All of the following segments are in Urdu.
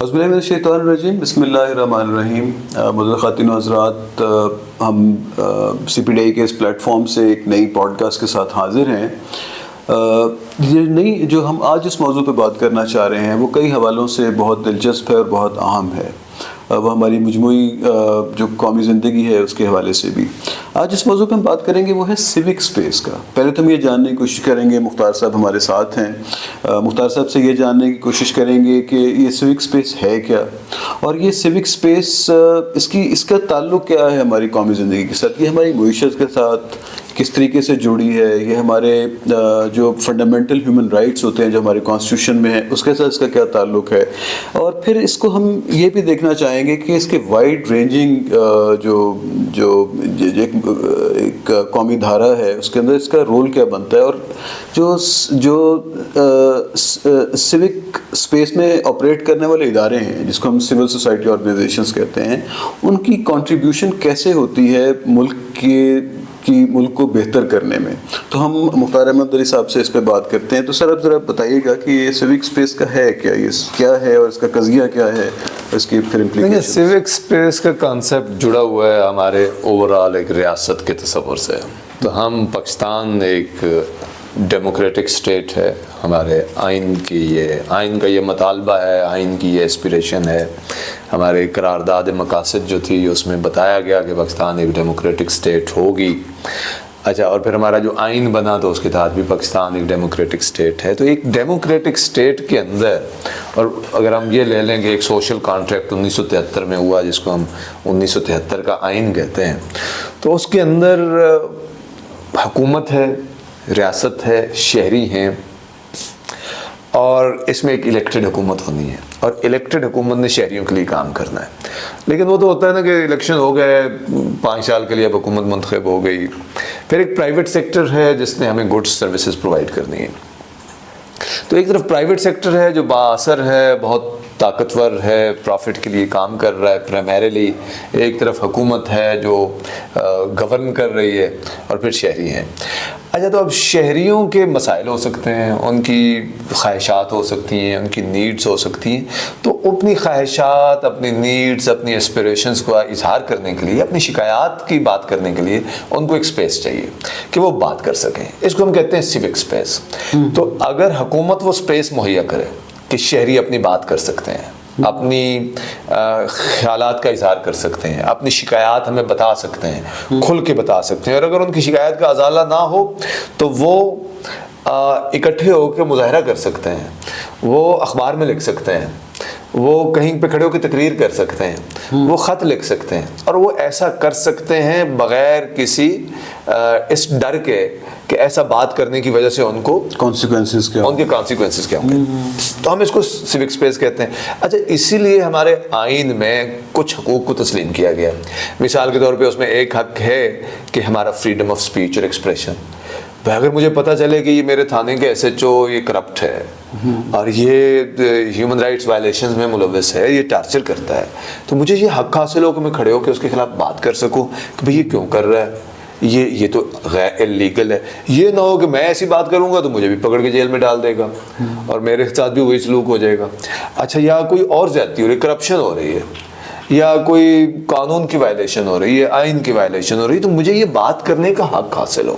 اعوذ باللہ من الشیطان الرجیم، بسم اللہ الرحمن الرحیم۔ معزز خواتین و حضرات، ہم سی پی ڈی آئی کے اس پلیٹ فارم سے ایک نئی پوڈ کاسٹ کے ساتھ حاضر ہیں۔ یہ جو ہم آج اس موضوع پہ بات کرنا چاہ رہے ہیں وہ کئی حوالوں سے بہت دلچسپ ہے اور بہت اہم ہے، وہ ہماری مجموعی جو قومی زندگی ہے اس کے حوالے سے بھی۔ آج اس موضوع پہ ہم بات کریں گے وہ ہے سیوک اسپیس کا۔ پہلے تو ہم یہ جاننے کی کوشش کریں گے، مختار صاحب ہمارے ساتھ ہیں، مختار صاحب سے یہ جاننے کی کوشش کریں گے کہ یہ سیوک اسپیس ہے کیا، اور یہ سیوک اسپیس اس کا تعلق کیا ہے ہماری قومی زندگی کے ساتھ، یہ ہماری معیشت کے ساتھ کس طریقے سے جڑی ہے، یہ ہمارے جو فنڈامنٹل ہیومن رائٹس ہوتے ہیں جو ہمارے کانسٹیٹیوشن میں ہیں اس کے ساتھ اس کا کیا تعلق ہے، اور پھر اس کو ہم یہ بھی دیکھنا چاہیں گے کہ اس کے وائڈ رینجنگ جو ایک قومی دھارا ہے اس کے اندر اس کا رول کیا بنتا ہے، اور جو سیوک اسپیس میں آپریٹ کرنے والے ادارے ہیں جس کو ہم سول سوسائٹی آرگنائزیشنز کہتے ہیں، ان کی کنٹریبیوشن کیسے ہوتی ہے ملک کو بہتر کرنے میں۔ تو ہم مختار احمد علی صاحب سے اس پہ بات کرتے ہیں۔ تو سر اب ذرا بتائیے گا کہ یہ سیوک اسپیس کا ہے کیا، یہ کیا ہے اور اس کا قضیہ کیا ہے، اس کی پھر امپلیکیشن۔ سیوک اسپیس کا کانسیپٹ جڑا ہوا ہے ہمارے اوورآل ایک ریاست کے تصور سے۔ تو ہم پاکستان ایک ڈیموکریٹک اسٹیٹ ہے، ہمارے آئین کا یہ مطالبہ ہے، آئین کی یہ اسپریشن ہے، ہمارے قرارداد مقاصد جو تھی اس میں بتایا گیا کہ پاکستان ایک ڈیموکریٹک اسٹیٹ ہوگی۔ اچھا، اور پھر ہمارا جو آئین بنا تو اس کے تحت بھی پاکستان ایک ڈیموکریٹک اسٹیٹ ہے۔ تو ایک ڈیموکریٹک اسٹیٹ کے اندر، اور اگر ہم یہ لے لیں کہ ایک سوشل کانٹریکٹ 1973 میں ہوا جس کو ہم 1973 کا آئین کہتے ہیں، تو اس کے اندر حکومت ہے، ریاست ہے، شہری ہیں، اور اس میں ایک الیکٹڈ حکومت ہونی ہے، اور الیکٹڈ حکومت نے شہریوں کے لیے کام کرنا ہے۔ لیکن وہ تو ہوتا ہے نا کہ الیکشن ہو گئے 5 سال کے لیے، اب حکومت منتخب ہو گئی، پھر ایک پرائیویٹ سیکٹر ہے جس نے ہمیں گڈس سروسز پرووائڈ کرنی ہے۔ تو ایک طرف پرائیویٹ سیکٹر ہے جو با اثر ہے، بہت طاقتور ہے، پروفٹ کے لیے کام کر رہا ہے پرائمریلی، ایک طرف حکومت ہے جو گورن کر رہی ہے، اور پھر شہری ہیں۔ اچھا، تو اب شہریوں کے مسائل ہو سکتے ہیں، ان کی خواہشات ہو سکتی ہیں، ان کی نیڈز ہو سکتی ہیں، تو اپنی خواہشات، اپنی نیڈز، اپنی ایسپریشنز کو اظہار کرنے کے لیے، اپنی شکایات کی بات کرنے کے لیے ان کو ایک سپیس چاہیے کہ وہ بات کر سکیں۔ اس کو ہم کہتے ہیں سیوک سپیس۔ تو اگر حکومت وہ سپیس مہیا کرے کہ شہری اپنی بات کر سکتے ہیں، اپنی خیالات کا اظہار کر سکتے ہیں، اپنی شکایات ہمیں بتا سکتے ہیں، کھل کے بتا سکتے ہیں، اور اگر ان کی شکایت کا ازالہ نہ ہو تو وہ اکٹھے ہو کے مظاہرہ کر سکتے ہیں، وہ اخبار میں لکھ سکتے ہیں، وہ کہیں پہ کھڑے ہو کے تقریر کر سکتے ہیں، وہ خط لکھ سکتے ہیں، اور وہ ایسا کر سکتے ہیں بغیر کسی اس ڈر کے کہ ایسا بات کرنے کی وجہ سے ان کو کانسیکوینسز کیا ہوں گے۔ تو ہم اس کو سیوک اسپیس کہتے ہیں۔ اچھا، اسی لیے ہمارے آئین میں کچھ حقوق کو تسلیم کیا گیا۔ مثال کے طور پہ اس میں ایک حق ہے کہ ہمارا فریڈم آف اسپیچ اور ایکسپریشن۔ اگر مجھے پتہ چلے کہ یہ میرے تھانے کے ایس ایچ او یہ کرپٹ ہے اور یہ ہیومن رائٹس وائلیشنز میں ملوث ہے، یہ ٹارچر کرتا ہے، تو مجھے یہ حق حاصل ہو کہ میں کھڑے ہو کے اس کے خلاف بات کر سکوں کہ بھئی یہ کیوں کر رہا ہے، یہ تو غیر اللیگل ہے۔ یہ نہ ہو کہ میں ایسی بات کروں گا تو مجھے بھی پکڑ کے جیل میں ڈال دے گا اور میرے ساتھ بھی وہی سلوک ہو جائے گا۔ اچھا، یا کوئی اور زیادتی ہو رہی ہے، کرپشن ہو رہی ہے، یا کوئی قانون کی وائلیشن ہو رہی ہے، آئین کی وائلیشن ہو رہی ہے، تو مجھے یہ بات کرنے کا حق حاصل ہو،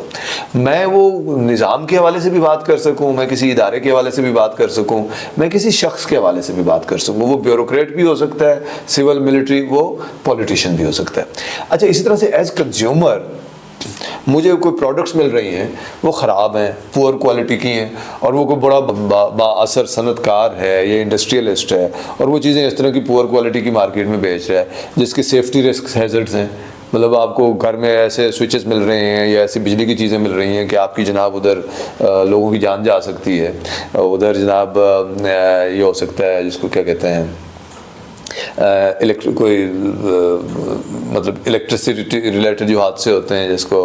میں وہ نظام کے حوالے سے بھی بات کر سکوں، میں کسی ادارے کے حوالے سے بھی بات کر سکوں، میں کسی شخص کے حوالے سے بھی بات کر سکوں، وہ بیوروکریٹ بھی ہو سکتا ہے، سول ملٹری، وہ پولیٹیشین بھی ہو سکتا ہے۔ اچھا، اسی طرح سے ایز کنزیومر مجھے کوئی پروڈکٹس مل رہی ہیں، وہ خراب ہیں، پور کوالٹی کی ہیں، اور وہ کوئی بڑا با اثر صنعت کار ہے یا انڈسٹریلسٹ ہے، اور وہ چیزیں اس طرح کی پور کوالٹی کی مارکیٹ میں بیچ رہا ہے جس کی سیفٹی رسک ہیزرڈز ہیں، مطلب آپ کو گھر میں ایسے سوئچز مل رہے ہیں یا ایسی بجلی کی چیزیں مل رہی ہیں کہ آپ کی جناب ادھر لوگوں کی جان جا سکتی ہے، ادھر جناب یہ ہو سکتا ہے جس کو کیا کہتے ہیں کوئی مطلب الیکٹریسٹی ریلیٹڈ جو حادثے ہوتے ہیں جس کو،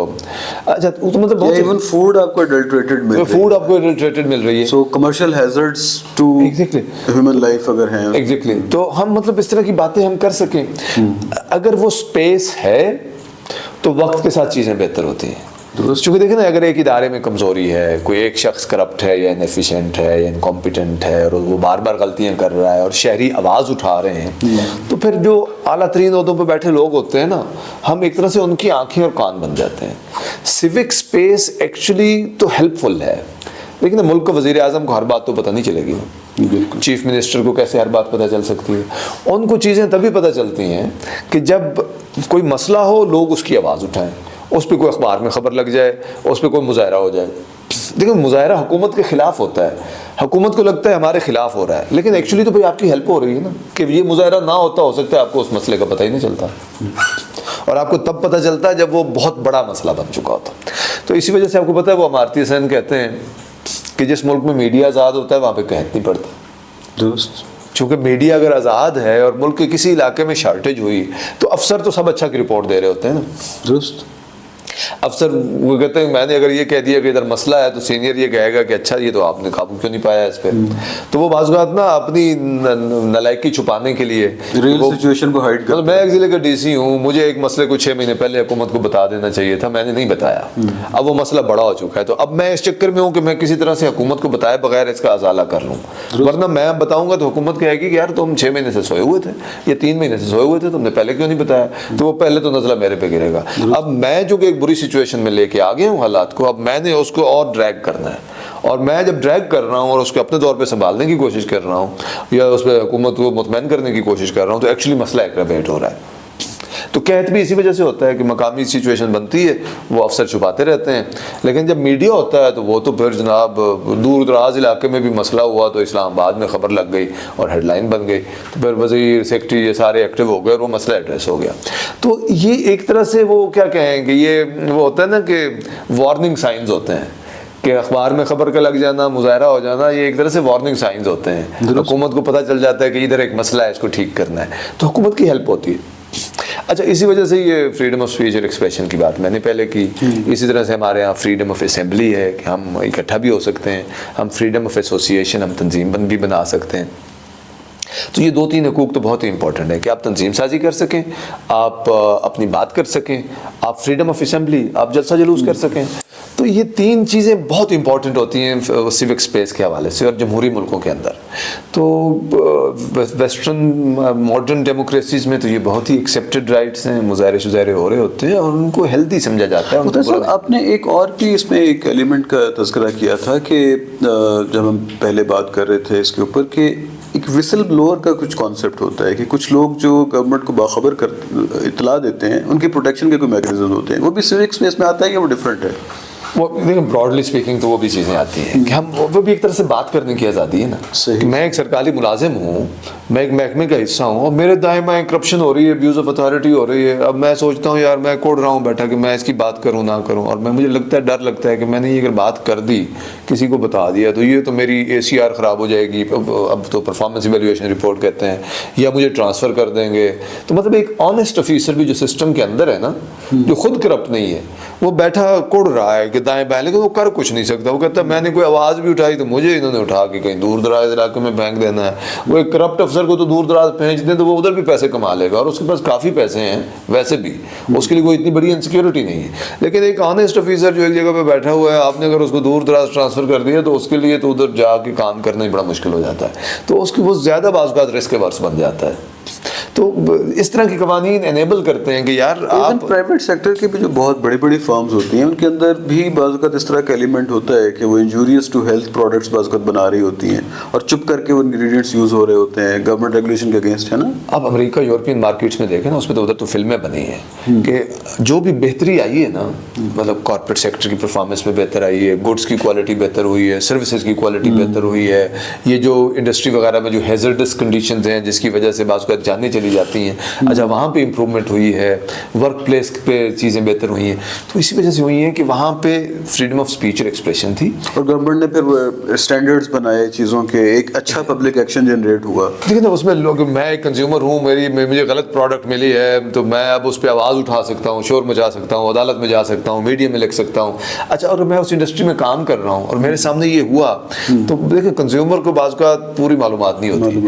اچھا تو مطلب ایون فوڈ آپ کو ایڈلٹریٹڈ مل رہی ہے، so commercial hazards to human life اگر ہیں ایگزیکٹلی، تو ہم مطلب اس طرح کی باتیں ہم کر سکیں۔ اگر وہ اسپیس ہے تو وقت کے ساتھ چیزیں بہتر ہوتی ہیں۔ چونکہ دیکھیں نا اگر ایک ادارے میں کمزوری ہے, کوئی ایک شخص کرپٹ ہے یا انیفیشینٹ ہے یا انکمپیٹنٹ ہے اور وہ بار بار غلطیاں کر رہا ہے اور شہری آواز اٹھا رہے ہیں, تو پھر جو اعلیٰ ترین عہدوں پہ بیٹھے لوگ ہوتے ہیں نا, ہم ایک طرح سے ان کی آنکھیں اور کان بن جاتے ہیں. سیوک اسپیس ایکچولی تو ہیلپ فل ہے, لیکن ملک کو وزیر اعظم کو ہر بات تو پتہ نہیں چلے گی, چیف منسٹر کو کیسے ہر بات پتہ چل سکتی ہے. ان کو چیزیں تبھی پتہ چلتی ہیں کہ جب کوئی مسئلہ ہو, لوگ اس کی آواز اٹھائیں, اس پہ کوئی اخبار میں خبر لگ جائے, اس پہ کوئی مظاہرہ ہو جائے. دیکھیں مظاہرہ حکومت کے خلاف ہوتا ہے, حکومت کو لگتا ہے ہمارے خلاف ہو رہا ہے, لیکن ایکچولی تو بھائی آپ کی ہیلپ ہو رہی ہے نا, کہ یہ مظاہرہ نہ ہوتا, ہو سکتا ہے آپ کو اس مسئلے کا پتہ ہی نہیں چلتا, اور آپ کو تب پتہ چلتا ہے جب وہ بہت بڑا مسئلہ بن چکا ہوتا. تو اسی وجہ سے آپ کو پتہ ہے وہ امارتی حسین کہتے ہیں کہ جس ملک میں میڈیا آزاد ہوتا ہے وہاں پہ قحط نہیں پڑتا. درست. چونکہ میڈیا اگر آزاد ہے اور ملک کے کسی علاقے میں شارٹیج ہوئی تو افسر تو سب اچھا کی رپورٹ دے رہے ہوتے ہیں نا. درست. افسر وہ کہتے ہیں میں نے اگر یہ کہہ دیا کہ ادھر مسئلہ ہے تو سینئر یہ کہے گا کہ اچھا یہ تو آپ نے قابو کیوں نہیں پایا اس پہ. تو وہ بعض اوقات نا اپنی نالائکی چھپانے کے لیے ریل سچویشن کو ہائڈ کرتے. میں ایک ضلع کا ڈی سی ہوں, مجھے ایک مسئلے کو 6 مہینے پہلے حکومت کو بتا دینا چاہیے تھا, میں نے نہیں بتایا, اب وہ مسئلہ بڑا ہو چکا ہے, تو اب میں اس چکر میں ہوں کہ میں کسی طرح سے حکومت کو بتائے بغیر اس کا ازالہ کر لوں, ورنہ میں بتاؤں گا تو حکومت کہے گی کہ یار تم 6 مہینے سے سوئے ہوئے تھے یا 3 مہینے سے سوئے ہوئے تھے, تم نے پہلے کیوں نہیں بتایا, تو وہ پہلے تو نزلہ میرے پہ گرے گا. اب میں جو کہ ایک بری سچویشن میں لے کے آ گیا ہوں حالات کو, اب میں نے اس کو اور ڈریگ کرنا ہے, اور میں جب ڈریگ کر رہا ہوں اور اس کو اپنے طور پہ سنبھالنے کی کوشش کر رہا ہوں یا اس پہ حکومت کو مطمئن کرنے کی کوشش کر رہا ہوں, تو ایکچولی مسئلہ ایگریویٹ ہو رہا ہے. تو قحط بھی اسی وجہ سے ہوتا ہے کہ مقامی سچویشن بنتی ہے, وہ افسر چھپاتے رہتے ہیں, لیکن جب میڈیا ہوتا ہے تو وہ تو پھر جناب دور دراز علاقے میں بھی مسئلہ ہوا تو اسلام آباد میں خبر لگ گئی اور ہیڈ لائن بن گئی, تو پھر وزیر سیکرٹری یہ سارے ایکٹیو ہو گئے اور وہ مسئلہ ایڈریس ہو گیا. تو یہ ایک طرح سے وہ کیا کہیں کہ یہ وہ ہوتا ہے نا کہ وارننگ سائنز ہوتے ہیں, کہ اخبار میں خبر کا لگ جانا, مظاہرہ ہو جانا, یہ ایک طرح سے وارننگ سائنز ہوتے ہیں. حکومت کو پتہ چل جاتا ہے کہ ادھر ایک مسئلہ ہے, اس کو ٹھیک کرنا ہے, تو حکومت کی ہیلپ ہوتی ہے. اچھا, اسی وجہ سے یہ فریڈم آف اسپیچ اور ایکسپریشن کی بات میں نے پہلے کی. اسی طرح سے ہمارے یہاں فریڈم آف اسمبلی ہے کہ ہم اکٹھا بھی ہو سکتے ہیں, ہم فریڈم آف ایسوسیشن, ہم تنظیم بھی بنا سکتے ہیں. تو یہ 2-3 حقوق تو بہت ہی امپورٹنٹ ہے کہ آپ تنظیم سازی کر سکیں, آپ اپنی بات کر سکیں, آپ فریڈم آف اسمبلی, آپ جلسہ جلوس کر سکیں. تو یہ 3 چیزیں بہت امپورٹنٹ ہوتی ہیں سیوک اسپیس کے حوالے سے اور جمہوری ملکوں کے اندر. تو ویسٹرن ماڈرن ڈیموکریسیز میں تو یہ بہت ہی ایکسیپٹڈ رائٹس ہیں, مظاہرے ہو رہے ہوتے ہیں اور ان کو ہیلدی سمجھا جاتا ہے. مطلب صاحب آپ نے ایک اور بھی اس میں ایک ایلیمنٹ کا تذکرہ کیا تھا کہ جب ہم پہلے بات کر رہے تھے اس کے اوپر کہ ایک وسل بلوور کا کچھ کانسیپٹ ہوتا ہے کہ کچھ لوگ جو گورنمنٹ کو باخبر اطلاع دیتے ہیں, ان کی پروٹیکشن کے کوئی میکینزم ہوتے ہیں, وہ بھی سیوک اسپیس میں آتا ہے کہ وہ ڈفرینٹ ہے؟ وہ دیکھیں براڈلی اسپیکنگ تو وہ بھی چیزیں آتی ہیں کہ ہم وہ بھی ایک طرح سے بات کرنے کی آزادی ہے نا. کہ میں ایک سرکاری ملازم ہوں, میں ایک محکمے کا حصہ ہوں, اور میرے دائیں بائیں کرپشن ہو رہی ہے, ابیوز آف اتھارٹی ہو رہی ہے. اب میں سوچتا ہوں یار میں کوڑ رہا ہوں بیٹھا کہ میں اس کی بات کروں نہ کروں, اور مجھے لگتا ہے, ڈر لگتا ہے کہ میں نے یہ اگر بات کر دی, کسی کو بتا دیا, تو یہ تو میری ACR خراب ہو جائے گی, اب تو پرفارمنس ایویلویشن رپورٹ کہتے ہیں, یا مجھے ٹرانسفر کر دیں گے. تو مطلب ایک آنیسٹ آفیسر بھی جو سسٹم کے اندر ہے نا, جو خود کرپٹ نہیں ہے, وہ بیٹھا کوڑ رہا ہے کہ دائیں بائیں, لیکن وہ کر کچھ نہیں سکتا. وہ کہتا ہے میں نے کوئی آواز بھی اٹھائی تو مجھے انہوں نے اٹھا کے کہیں دور دراز علاقے میں پھینک دینا ہے. وہ ایک کرپٹ افسر کو تو دور دراز پھینک دیں تو وہ ادھر بھی پیسے کما لے گا, اور اس کے پاس کافی پیسے ہیں ویسے بھی, اس کے لیے کوئی اتنی بڑی انسیکیورٹی نہیں ہے. لیکن ایک آنیسٹ آفیسر جو ایک جگہ پہ بیٹھا ہوا ہے, آپ نے اگر اس کو دور دراز ٹرانسفر کر دیا تو اس کے لیے تو ادھر جا کے کام کرنا ہی بڑا مشکل ہو جاتا ہے. تو اس کی وہ زیادہ بعض اوقات رسک ورس بن جاتا ہے. تو اس طرح کے قوانین انیبل کرتے ہیں کہ یار آپ پرائیویٹ سیکٹر کے بھی جو بہت بڑی بڑی فرمز ہوتی ہیں ان کے اندر بھی بعض اوقات اس طرح کا ایلیمنٹ ہوتا ہے کہ وہ انجوریس ٹو ہیلتھ پروڈکٹس بعض اوقات بنا رہی ہوتی ہیں, اور چپ کر کے وہ انگریڈینٹس یوز ہو رہے ہوتے ہیں, گورنمنٹ ریگولیشن کے اگینسٹ ہے نا. آپ امریکہ یورپین مارکیٹس میں دیکھیں نا, اس میں تو ادھر تو فلمیں بنی ہیں کہ جو بھی بہتری آئی ہے نا, مطلب کارپوریٹ سیکٹر کی پرفارمنس میں بہتر آئی ہے, گڈس کی کوالٹی بہتر ہوئی ہے, سروسز کی کوالٹی بہتر ہوئی ہے, یہ جو انڈسٹری وغیرہ میں جو ہیزرڈس کنڈیشنز ہیں جس کی وجہ سے بعض اوقات جانیں چلی جاتی ہیں, اچھا وہاں پہ امپرومنٹ ہوئی ہے, ورک پلیس پہ چیزیں بہتر ہوئی ہیں. تو اسی وجہ سے ہوئی ہیں کہ وہاں پہ فریڈم آف اسپیچ اور ایکسپریشن تھی, اور گورنمنٹ نے پھر اسٹینڈرڈز بنائے چیزوں کے, ایک اچھا پبلک ایکشن جنریٹ ہوا. دیکھیں نا اس میں لوگ, میں ایک کنزیومر ہوں, مجھے غلط پروڈکٹ ملی ہے تو میں اب اس پہ آواز اٹھا سکتا ہوں, شور مچا سکتا ہوں, عدالت میں جا سکتا ہوں, میڈیا میں لکھ سکتا ہوں. اچھا اور میں اس انڈسٹری میں کام کر رہا ہوں اور میرے سامنے یہ ہوا, تو دیکھیں کنزیومر کو بعض اوقات پوری معلومات نہیں ہوتی.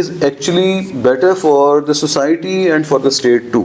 is actually better for the society and for the state too,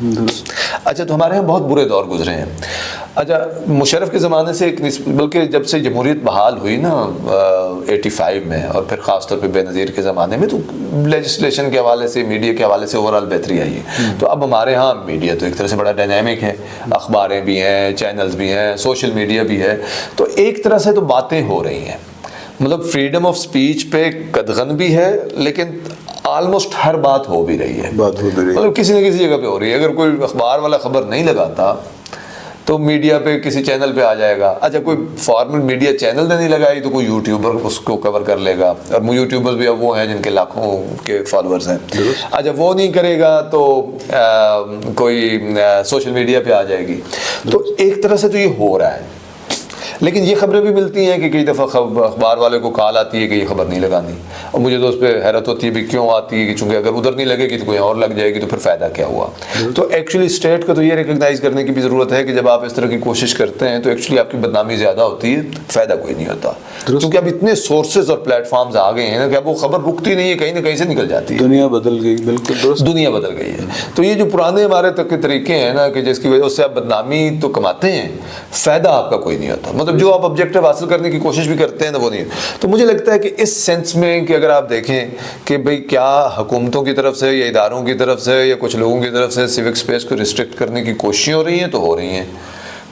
اچھا تو ہمارے یہاں بہت برے دور گزرے ہیں. اچھا مشرف کے زمانے سے بلکہ جب سے جمہوریت بحال ہوئی نا 85 میں, اور پھر خاص طور پہ بے نظیر کے زمانے میں, تو لیجسلیشن کے حوالے سے, میڈیا کے حوالے سے اوور آل بہتری آئی ہے. تو اب ہمارے ہاں میڈیا تو ایک طرح سے بڑا ڈائنامک ہے, اخباریں بھی ہیں, چینلز بھی ہیں, سوشل میڈیا بھی ہے, تو ایک طرح سے تو باتیں ہو رہی ہیں. مطلب فریڈم آف سپیچ پہ قدغن بھی ہے, لیکن آلموسٹ ہر بات ہو بھی رہی ہے, مطلب کسی نہ کسی جگہ پہ ہو رہی ہے. اگر کوئی اخبار والا خبر نہیں لگاتا تو میڈیا پہ کسی چینل پہ آ جائے گا. اچھا کوئی فارمل میڈیا چینل نے نہیں لگائی تو کوئی یوٹیوبر اس کو کور کر لے گا, اور یوٹیوبر بھی اب وہ ہیں جن کے لاکھوں کے فالوورز ہیں. اچھا وہ نہیں کرے گا تو کوئی سوشل میڈیا پہ آ جائے گی. تو ایک طرح سے تو یہ ہو رہا ہے, لیکن یہ خبریں بھی ملتی ہیں کہ کئی دفعہ اخبار والے کو کال آتی ہے کہ یہ خبر نہیں لگانی, اور مجھے تو اس پہ حیرت ہوتی ہے بھی کیوں آتی ہے, کہ چونکہ اگر ادھر نہیں لگے گی تو کوئی اور لگ جائے گی, تو پھر فائدہ کیا ہوا. تو ایکچولی اسٹیٹ کو تو یہ ریکگنائز کرنے کی بھی ضرورت ہے کہ جب آپ اس طرح کی کوشش کرتے ہیں تو ایکچولی آپ کی بدنامی زیادہ ہوتی ہے, فائدہ کوئی نہیں ہوتا, کیونکہ اب اتنے سورسز اور پلیٹ فارمز آ گئے ہیں کہ اب وہ خبر رکتی نہیں ہے, کہیں نہ کہیں سے نکل جاتی ہے. دنیا بدل گئی, بالکل درست, دنیا بدل گئی ہے. تو یہ جو پرانے ہمارے تک کے طریقے ہیں نا, کہ جس کی وجہ سے آپ بدنامی تو کماتے ہیں, فائدہ آپ کا کوئی نہیں ہوتا. مطلب جو آپ آبجیکٹو حاصل کرنے کی کوشش بھی کرتے ہیں نا, وہ نہیں. تو مجھے لگتا ہے کہ اس سینس میں کہ اگر آپ دیکھیں کہ بھئی کیا حکومتوں کی طرف سے یا اداروں کی طرف سے یا کچھ لوگوں کی طرف سے سیوک سپیس کو ریسٹرکٹ کرنے کی کوششیں ہو رہی ہیں, تو ہو رہی ہیں.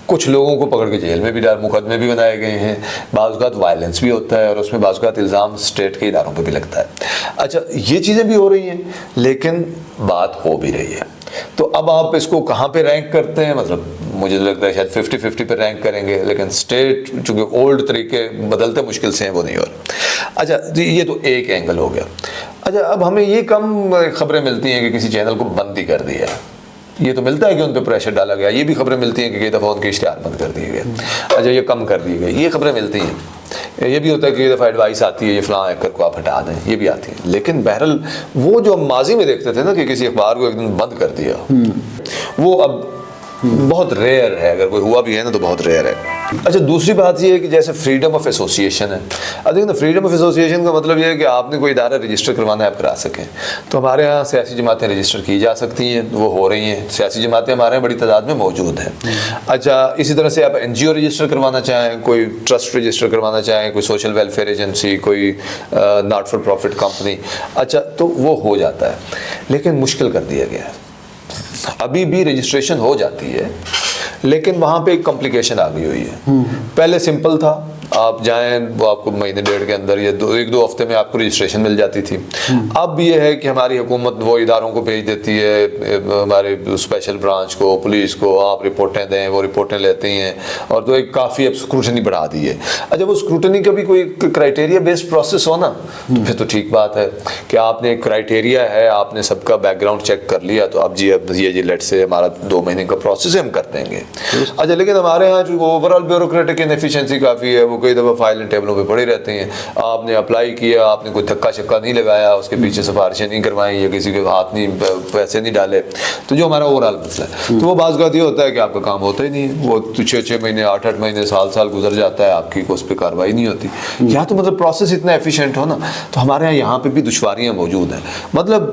کچھ لوگوں کو پکڑ کے جیل میں بھی مقدمے بھی بنائے گئے ہیں, بعض اوقات وائلنس بھی ہوتا ہے, اور اس میں بعض اوقات الزام اسٹیٹ کے اداروں پہ بھی لگتا ہے. اچھا یہ چیزیں بھی ہو رہی ہیں, لیکن بات ہو بھی رہی ہے. تو اب آپ اس کو کہاں پہ رینک کرتے ہیں, مطلب مجھے تو لگتا ہے شاید 50-50 پہ رینک کریں گے, لیکن اسٹیٹ چونکہ اولڈ طریقے بدلتے مشکل سے ہیں, وہ نہیں ہو رہا. اچھا یہ تو ایک اینگل ہو گیا. اچھا اب ہمیں یہ کم خبریں ملتی ہیں کہ کسی چینل کو بند ہی کر دیا ہے, یہ تو ملتا ہے کہ ان پہ پریشر ڈالا گیا. یہ بھی خبریں ملتی ہیں کہ کئی دفعہ ان کے اشتہار بند کر دیے گئے, اچھا یہ کم کر دیے گئے, یہ خبریں ملتی ہیں. یہ بھی ہوتا ہے کہ کئی دفعہ ایڈوائس آتی ہے یہ فلاں ایکر کو آپ ہٹا دیں, یہ بھی آتی ہے. لیکن بہرحال وہ جو ہم ماضی میں دیکھتے تھے نا کہ کسی اخبار کو ایک دن بند کر دیا, وہ اب بہت ریئر ہے. اگر کوئی ہوا بھی ہے نا تو بہت ریئر ہے. اچھا دوسری بات یہ ہے کہ جیسے فریڈم آف ایسوسیشن ہے. اب دیکھیں نا, فریڈم آف ایسوسیشن کا مطلب یہ ہے کہ آپ نے کوئی ادارہ رجسٹر کروانا ہے, آپ کرا سکیں. تو ہمارے یہاں سیاسی جماعتیں رجسٹر کی جا سکتی ہیں, وہ ہو رہی ہیں. سیاسی جماعتیں ہمارے یہاں بڑی تعداد میں موجود ہیں. اچھا اسی طرح سے آپ NGO رجسٹر کروانا چاہیں, کوئی ٹرسٹ رجسٹر کروانا چاہیں, کوئی سوشل ویلفیئر ایجنسی, کوئی ناٹ فار پروفٹ کمپنی, اچھا تو وہ ہو جاتا ہے. لیکن مشکل کر دیا گیا ہے. ابھی بھی رجسٹریشن ہو جاتی ہے, لیکن وہاں پہ ایک کمپلیکیشن آ گئی ہوئی ہے. پہلے سمپل تھا, آپ جائیں وہ آپ کو مہینے ڈیڑھ کے اندر یا 1-2 ہفتے میں آپ کو رجسٹریشن مل جاتی تھی. اب یہ ہے کہ ہماری حکومت وہ اداروں کو بھیج دیتی ہے, ہمارے اسپیشل برانچ کو, پولیس کو, آپ رپورٹیں دیں, وہ رپورٹیں لیتے ہیں, اور تو ایک کافی اب اسکروٹنی بڑھا دی ہے. اچھا وہ اسکروٹنی کا بھی کوئی کرائٹیریا بیسڈ پروسیس ہو نا, تو پھر تو ٹھیک بات ہے کہ آپ نے ایک کرائٹیریا ہے, آپ نے سب کا بیک گراؤنڈ چیک کر لیا, تو اب یہ لیٹ سے ہمارا 2 مہینے کا پروسیس ہم کر دیں گے. اچھا لیکن ہمارے یہاں جو اوور آل بیوروکریٹک انیفیشنسی کافی ہے, وہ کئی دفعہ فائل ٹیبلوں پہ پڑی رہتے ہیں. آپ نے اپلائی کیا, آپ نے کوئی دھکا شکا نہیں لگایا, اس کے پیچھے سفارشیں نہیں کروائیں, یا کسی کے ہاتھ نہیں, پیسے نہیں ڈالے, تو جو ہمارا اوور آل مسئلہ ہے, تو وہ بعض اوقات یہ ہوتا ہے کہ آپ کا کام ہوتا ہی نہیں ہے. وہ 6 مہینے 8 مہینے سال گزر جاتا ہے, آپ کی اس پہ کارروائی نہیں ہوتی. یا تو مطلب پروسیس اتنا ایفیشینٹ ہو نا. تو ہمارے یہاں پہ بھی دشواریاں موجود ہیں. مطلب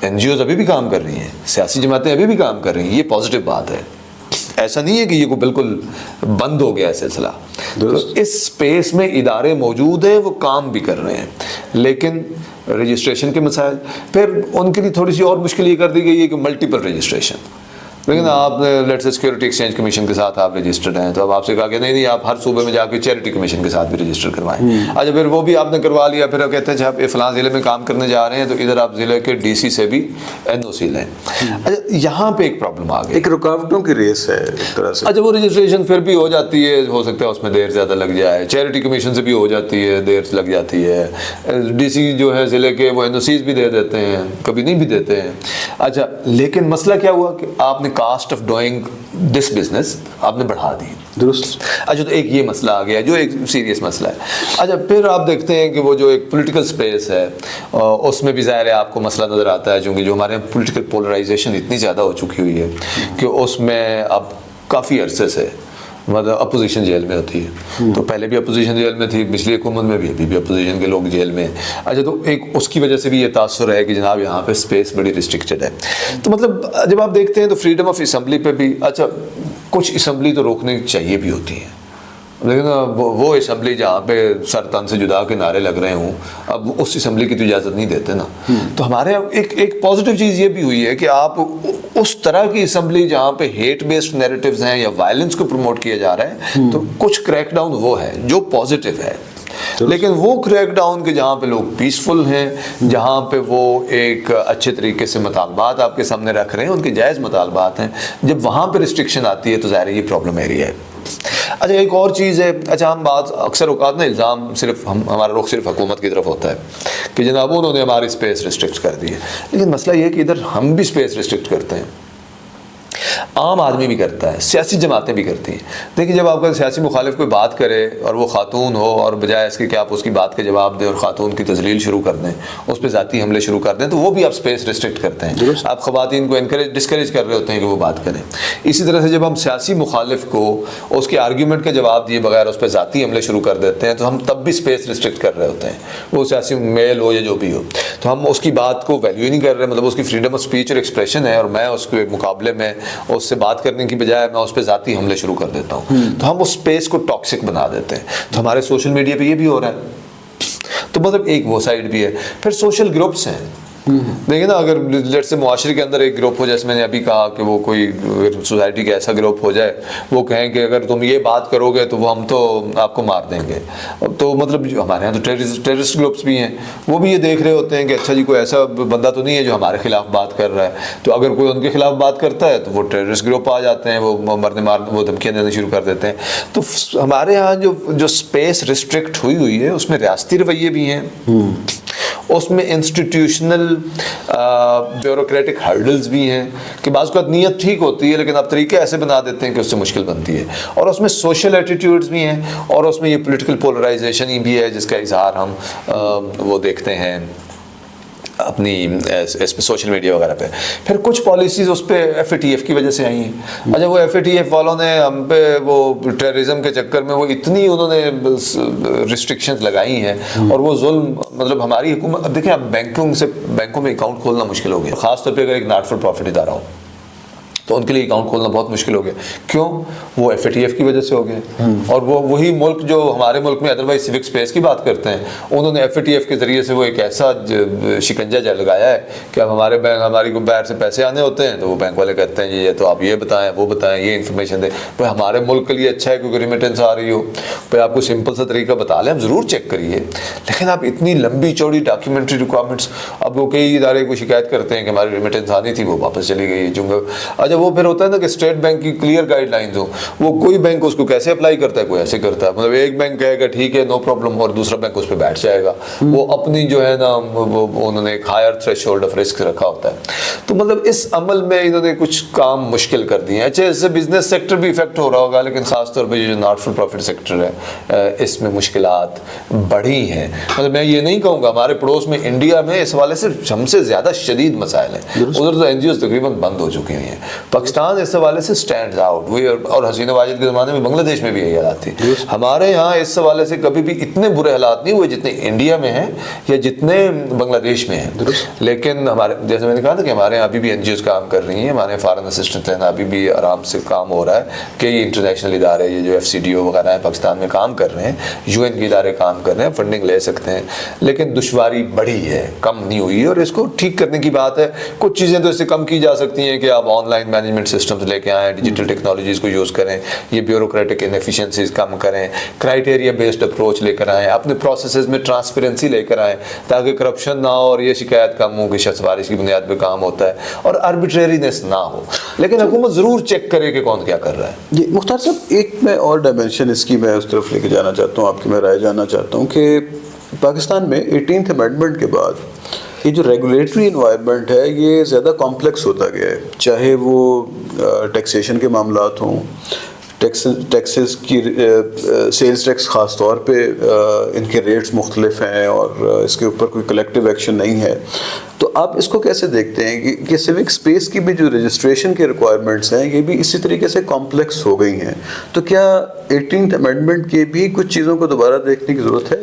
NGOز ابھی بھی کام کر رہی ہیں, سیاسی جماعتیں ابھی بھی کام کر رہی ہیں, یہ پازیٹیو بات ہے. ایسا نہیں ہے کہ یہ کو بالکل بند ہو گیا ہے سلسلہ. تو اس سپیس میں ادارے موجود ہیں, وہ کام بھی کر رہے ہیں, لیکن رجسٹریشن کے مسائل, پھر ان کے لیے تھوڑی سی اور مشکل یہ کر دی گئی ہے کہ ملٹیپل رجسٹریشن. لیکن آپ لیٹ سے سیکورٹی ایکسچینج کمیشن کے ساتھ آپ رجسٹرڈ ہیں, تو اب آپ سے کہا کہ نہیں آپ ہر صوبے میں جا کے چیریٹی کمیشن کے ساتھ بھی رجسٹر کروائیں. اچھا پھر وہ بھی آپ نے کروا لیا, پھر آپ کہتے ہیں آپ فلاں ضلع میں کام کرنے جا رہے ہیں, تو ادھر آپ ضلع کے DC سے بھی NOC لیں. اچھا یہاں پہ ایک پرابلم آ گئی, ایک رکاوٹوں کی ریس ہے ایک طرح سے. اچھا وہ رجسٹریشن پھر بھی ہو جاتی ہے, ہو سکتا ہے اس میں دیر زیادہ لگ جائے. چیریٹی کمیشن سے بھی ہو جاتی ہے, دیر لگ جاتی ہے. DC جو ہے ضلع کے, وہ NOCs بھی دے دیتے ہیں, کبھی نہیں بھی دیتے ہیں. اچھا لیکن مسئلہ کیا ہوا کہ آپ نے cost of doing this business آپ نے بڑھا دی. درست. اچھا تو ایک یہ مسئلہ آ گیا جو ایک سیریس مسئلہ ہے. اچھا پھر آپ دیکھتے ہیں کہ وہ جو ایک پولیٹیکل سپیس ہے, اس میں بھی ظاہر ہے آپ کو مسئلہ نظر آتا ہے, چونکہ جو ہمارے پولیٹیکل پولرائزیشن اتنی زیادہ ہو چکی ہوئی ہے کہ اس میں اب کافی عرصے سے مطلب اپوزیشن جیل میں ہوتی ہے. تو پہلے بھی اپوزیشن جیل میں تھی, پچھلی حکومت میں بھی, ابھی بھی اپوزیشن کے لوگ جیل میں ہیں. اچھا, تو ایک اس کی وجہ سے بھی یہ تاثر ہے کہ جناب یہاں پہ اسپیس بڑی ریسٹرکٹیڈ ہے. تو مطلب جب آپ دیکھتے ہیں تو فریڈم آف اسمبلی پہ بھی, اچھا کچھ اسمبلی تو روکنے چاہیے بھی ہوتی ہیں, لیکن وہ اسمبلی جہاں پہ سر تن سے جدا کے نعرے لگ رہے ہوں, اب اس اسمبلی کی تو اجازت نہیں دیتے نا. تو ہمارے ایک پازیٹیو چیز یہ بھی ہوئی ہے کہ آپ اس طرح کی اسمبلی جہاں پہ ہیٹ بیسڈ نیریٹیوز ہیں یا وائلنس کو پروموٹ کیا جا رہا ہے, تو کچھ کریک ڈاؤن وہ ہے جو پازیٹیو ہے. لیکن وہ کریک ڈاؤن کے جہاں پہ لوگ پیسفل ہیں, جہاں پہ وہ ایک اچھے طریقے سے مطالبات آپ کے سامنے رکھ رہے ہیں, ان کے جائز مطالبات ہیں, جب وہاں پہ ریسٹرکشن آتی ہے تو ظاہر ہے یہ پرابلم ایریا ہے. اچھا, ایک اور چیز ہے, اچھا ہم بات اکثر اوقات نا الزام صرف ہمارا رخ صرف حکومت کی طرف ہوتا ہے کہ جناب انہوں نے ہماری اسپیس ریسٹرکٹ کر دی ہے, لیکن مسئلہ یہ ہے کہ ادھر ہم بھی اسپیس ریسٹرکٹ کرتے ہیں, عام آدمی بھی کرتا ہے, سیاسی جماعتیں بھی کرتی ہیں. دیکھیں جب آپ کا سیاسی مخالف کوئی بات کرے اور وہ خاتون ہو, اور بجائے اس کے کہ آپ اس کی بات کے جواب دیں اور خاتون کی تذلیل شروع کر دیں, اس پہ ذاتی حملے شروع کر دیں, تو وہ بھی آپ اسپیس ریسٹرکٹ کرتے ہیں. آپ خواتین کو ڈسکریج کر رہے ہوتے ہیں کہ وہ بات کریں. اسی طرح سے جب ہم سیاسی مخالف کو اس کے آرگیومنٹ کا جواب دیے بغیر اس پہ ذاتی حملے شروع کر دیتے ہیں, تو ہم تب بھی اسپیس ریسٹرکٹ کر رہے ہوتے ہیں, وہ سیاسی میل ہو یا جو بھی ہو. تو ہم اس کی بات کو ویلیو ہی نہیں کر رہے, مطلب اس کی فریڈم آف اسپیچ اور ایکسپریشن ہے, اور میں اس کے مقابلے میں اس سے بات کرنے کی بجائے میں اس پہ ذاتی حملے شروع کر دیتا ہوں. تو ہم اس اسپیس کو ٹاکسک بنا دیتے ہیں. تو ہمارے سوشل میڈیا پہ یہ بھی ہو رہا ہے. تو مطلب ایک وہ سائڈ بھی ہے. پھر سوشل گروپس ہیں, دیکھیں نا, اگر لیٹ سے معاشرے کے اندر ایک گروپ ہو, جیسے میں نے ابھی کہا کہ وہ کوئی سوسائٹی کا ایسا گروپ ہو جائے, وہ کہیں کہ اگر تم یہ بات کرو گے تو وہ ہم تو آپ کو مار دیں گے. تو مطلب جو ہمارے یہاں تو ٹیررسٹ گروپس بھی ہیں, وہ بھی یہ دیکھ رہے ہوتے ہیں کہ اچھا جی کوئی ایسا بندہ تو نہیں ہے جو ہمارے خلاف بات کر رہا ہے, تو اگر کوئی ان کے خلاف بات کرتا ہے تو وہ ٹیررسٹ گروپ آ جاتے ہیں, وہ وہ دھمکیاں دینا شروع کر دیتے ہیں. تو ہمارے یہاں جو اسپیس ریسٹرکٹ ہوئی ہے, اس میں ریاستی رویے بھی ہیں, اس میں انسٹیٹیوشنل بیوروکریٹک ہرڈلز بھی ہیں کہ بعض اوقات نیت ٹھیک ہوتی ہے لیکن آپ طریقے ایسے بنا دیتے ہیں کہ اس سے مشکل بنتی ہے, اور اس میں سوشل ایٹیٹیوڈز بھی ہیں, اور اس میں یہ پولیٹیکل پولرائزیشن ہی بھی ہے جس کا اظہار ہم وہ دیکھتے ہیں اپنی اس پہ سوشل میڈیا وغیرہ پہ. پھر کچھ پالیسیز اس پہ ایف اے ٹی ایف کی وجہ سے آئی ہیں. اچھا, وہ ایف اے ٹی ایف والوں نے ہم پہ وہ ٹیررزم کے چکر میں وہ اتنی انہوں نے ریسٹرکشنز لگائی ہیں, اور وہ ظلم مطلب ہماری حکومت. اب دیکھیں, اب بینکوں میں اکاؤنٹ کھولنا مشکل ہو گیا, خاص طور پہ اگر ایک ناٹ فار پروفٹ ادارہ ہو تو ان کے لیے اکاؤنٹ کھولنا بہت مشکل ہو گیا. کیوں؟ وہ ایف اے ٹی ایف کی وجہ سے ہو گیا. اور وہی ملک جو ہمارے ملک میں ادروائز سیوک اسپیس کی بات کرتے ہیں, انہوں نے ایف اے ٹی ایف کے ذریعے سے وہ ایک ایسا شکنجہ لگایا ہے کہ اب ہمارے بینک, ہماری کو باہر سے پیسے آنے ہوتے ہیں تو وہ بینک والے کہتے ہیں جی یہ تو آپ یہ بتائیں, وہ بتائیں, یہ انفارمیشن دیں. بھائی ہمارے ملک کے لیے اچھا ہے کیونکہ ریمیٹنس آ رہی ہو, پھر آپ کو سمپل سا طریقہ بتا لیں, ہم ضرور چیک کریے, لیکن آپ اتنی لمبی چوڑی ڈاکیومنٹری ریکوائرمنٹس. اب وہ کئی ادارے کو شکایت کرتے ہیں کہ ہماری ریمیٹنس آنی تھی, وہ واپس چلی گئی. اچھا, وہ پھر ہوتا ہے نا کہ اسٹیٹ بینک کی کلیئر گائیڈ لائنز ہو, وہ کوئی بینک اس کو کیسے اپلائی کرتا ہے, کوئی ایسے کرتا ہے, مطلب ایک بینک کہے گا ٹھیک ہے نو پرابلم, اور دوسرا بینک اس پہ بیٹھ جائے گا. وہ اپنی جو ہے نا انہوں نے ایک ہائر تھریش ہولڈ آف رسک رکھا ہوتا ہے. تو مطلب اس عمل میں انہوں نے کچھ کام مشکل کر دیے ہیں. اچھا, اس سے بزنس سیکٹر بھی افیکٹ ہو رہا ہوگا, لیکن خاص طور پہ جو ناٹ فار پروفٹ سیکٹر ہے اس میں مشکلات بڑھی ہیں. مطلب میں یہ نہیں کہوں گا, ہمارے پڑوس میں انڈیا میں اس حوالے سے ہم سے زیادہ شدید مسائل ہیں, ادھر تو این جی اوز تقریباً بند ہو چکی ہوئی ہیں. پاکستان اس حوالے سے اسٹینڈ آؤٹ, اور حسین واجد کے زمانے میں بنگلہ دیش میں بھی یہی حالات تھی. ہمارے یہاں اس حوالے سے کبھی بھی اتنے برے حالات نہیں ہوئے جتنے انڈیا میں ہیں یا جتنے بنگلہ دیش میں ہیں. لیکن ہمارے, جیسے میں نے کہا تھا کہ ہمارے یہاں ابھی بھی این جی اوز کام کر رہی ہیں, ہمارے فارن اسسٹنٹ لینا ابھی بھی آرام سے کام ہو رہا ہے. کئی انٹرنیشنل ادارے یہ جو ایف سی ڈی او وغیرہ ہیں پاکستان میں کام کر رہے ہیں, یو این کے ادارے کام کر رہے ہیں, فنڈنگ لے سکتے ہیں, لیکن دشواری بڑھی ہے, کم نہیں ہوئی ہے. اور اس کو ٹھیک کرنے کی بات ہے. کچھ چیزیں تو اس سے کم کی جا سکتی ہیں کہ آپ آن لائن مینجمنٹ سسٹمز لے کے آئیں, ڈیجیٹل ٹیکنالوجیز کو یوز کریں, یہ بیوروکریٹک انیفیشنسیز کم کریں, کرائٹیریا بیسڈ اپروچ لے کر آئیں, اپنے پروسیسز میں ٹرانسپیرنسی لے کر آئیں تاکہ کرپشن نہ ہو اور یہ شکایت کم ہو کہ سفارش کی بنیاد پہ کام ہوتا ہے, اور آربیٹریرینس نہ ہو. لیکن حکومت ضرور چیک کرے کہ کون کیا کر رہا ہے. جی مختار صاحب, ایک میں اور ڈائمینشن اس کی میں اس طرف لے کے جانا چاہتا ہوں, آپ کی میں رائے جاننا چاہتا ہوں کہ پاکستان میں 18th امینڈمنٹ کے بعد یہ جو ریگولیٹری انوائرمنٹ ہے یہ زیادہ کمپلیکس ہوتا گیا ہے, چاہے وہ ٹیکسیشن کے معاملات ہوں, ٹیکسز کی سیلز ٹیکس خاص طور پہ ان کے ریٹس مختلف ہیں اور اس کے اوپر کوئی کلیکٹیو ایکشن نہیں ہے. تو آپ اس کو کیسے دیکھتے ہیں کہ سیوک اسپیس کی بھی جو رجسٹریشن کے ریکوائرمنٹس ہیں یہ بھی اسی طریقے سے کمپلیکس ہو گئی ہیں؟ تو کیا 18th امینڈمنٹ کے بھی کچھ چیزوں کو دوبارہ دیکھنے کی ضرورت ہے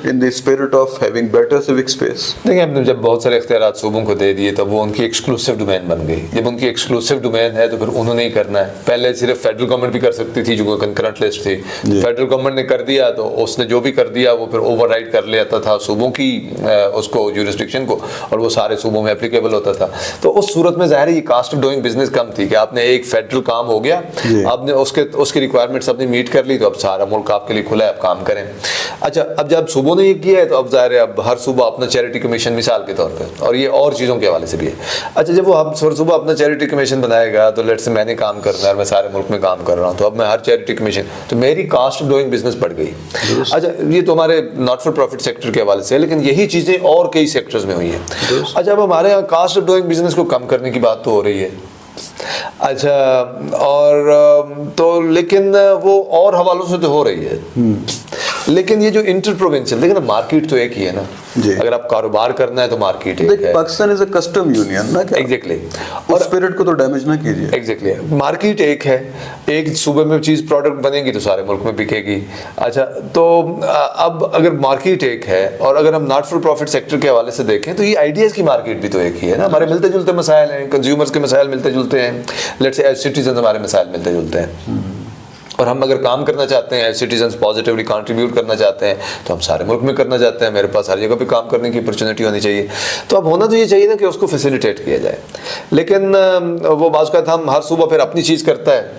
in the spirit of having better civic space? دیکھیں ہم نے جب بہت سارے اختیارات صوبوں کو دے دیے تب وہ ان کی ایکسکلوسیو ڈومین بن گئی. جب ان کی ایکسکلوسیو ڈومین ہے تو پھر انہوں نے ہی کرنا ہے. پہلے صرف فیڈرل گورنمنٹ بھی کر سکتی تھی جو کنکرنٹ لسٹ تھی. فیڈرل گورنمنٹ نے کر دیا تو اس نے جو بھی کر دیا وہ پھر اوور رائڈ کر لیتا تھا صوبوں کی اس کو جورسڈکشن کو, اور وہ سارے صوبوں میں اپلیکیبل ہوتا تھا. تو اس صورت میں ظاہر ہے یہ کاسٹ آف ڈوئنگ بزنس کم تھی کہ آپ نے ایک فیڈرل کام ہو گیا, آپ نے اس کی ریکوائرمنٹس اپنی میٹ کر لی, تو اب سارا ملک آپ کے لیے کھلا ہے, آپ کام کریں. اچھا اب جب صوبوں نے یہ کیا ہے تو اب ظاہر ہے اب ہر صوبہ اپنا چیریٹی کمیشن مثال کے طور پہ, اور یہ اور چیزوں کے حوالے سے بھی ہے. اچھا جب وہ ہر صوبہ اپنا چیریٹی کمیشن بنائے گا تو لیٹ سے میں نے کام کرنا ہے اور میں سارے ملک میں کام کر رہا ہوں, تو اب میں ہر چیریٹی کمیشن, تو میری کاسٹ آف ڈوئنگ بزنس بڑھ گئی. اچھا یہ تو ہمارے ناٹ فار پروفٹ سیکٹر کے حوالے سے ہے, لیکن یہی چیزیں اور کئی سیکٹرز میں ہوئی ہیں. اچھا اب ہمارے یہاں کاسٹ آف ڈوئنگ بزنس کو کم کرنے کی بات تو ہو رہی ہے. اچھا اور تو لیکن وہ اور حوالوں سے تو ہو رہی ہے, لیکن یہ جو انٹر پروونشل, دیکھیں نا مارکیٹ تو ایک ہی ہے نا. اگر آپ کاروبار کرنا ہے تو مارکیٹ ایک ہے. پاکستان از اے کسٹم یونین نا, ایگزیکٹلی, اور اسپرٹ کو تو ڈیمیج نہ کیجیے. ایگزیکٹلی مارکیٹ ایک ہے, ایک صوبے میں چیز پروڈکٹ بنے گی تو سارے ملک میں بکے گی. اچھا تو اب اگر مارکیٹ ایک ہے اور اگر ہم ناٹ فار پروفٹ سیکٹر کے حوالے سے دیکھیں تو یہ آئیڈیاز کی مارکیٹ بھی تو ایک ہی ہے نا. ہمارے ملتے جلتے مسائل ہیں, کنزیومرز کے مسائل ملتے جلتے ہیں, لیٹس سے ایز سٹیزنز ہمارے مسائل ملتے جلتے ہیں, اور ہم اگر کام کرنا چاہتے ہیں ایز سٹیزنز پازیٹیولی کنٹریبیوٹ کرنا چاہتے ہیں تو ہم سارے ملک میں کرنا چاہتے ہیں. میرے پاس ہر جگہ پہ کام کرنے کی اپرچونیٹی ہونی چاہیے. تو اب ہونا تو یہ چاہیے نا کہ اس کو فیسیلیٹیٹ کیا جائے, لیکن وہ بعض اوقات ہم ہر صوبہ پھر اپنی چیز کرتا ہے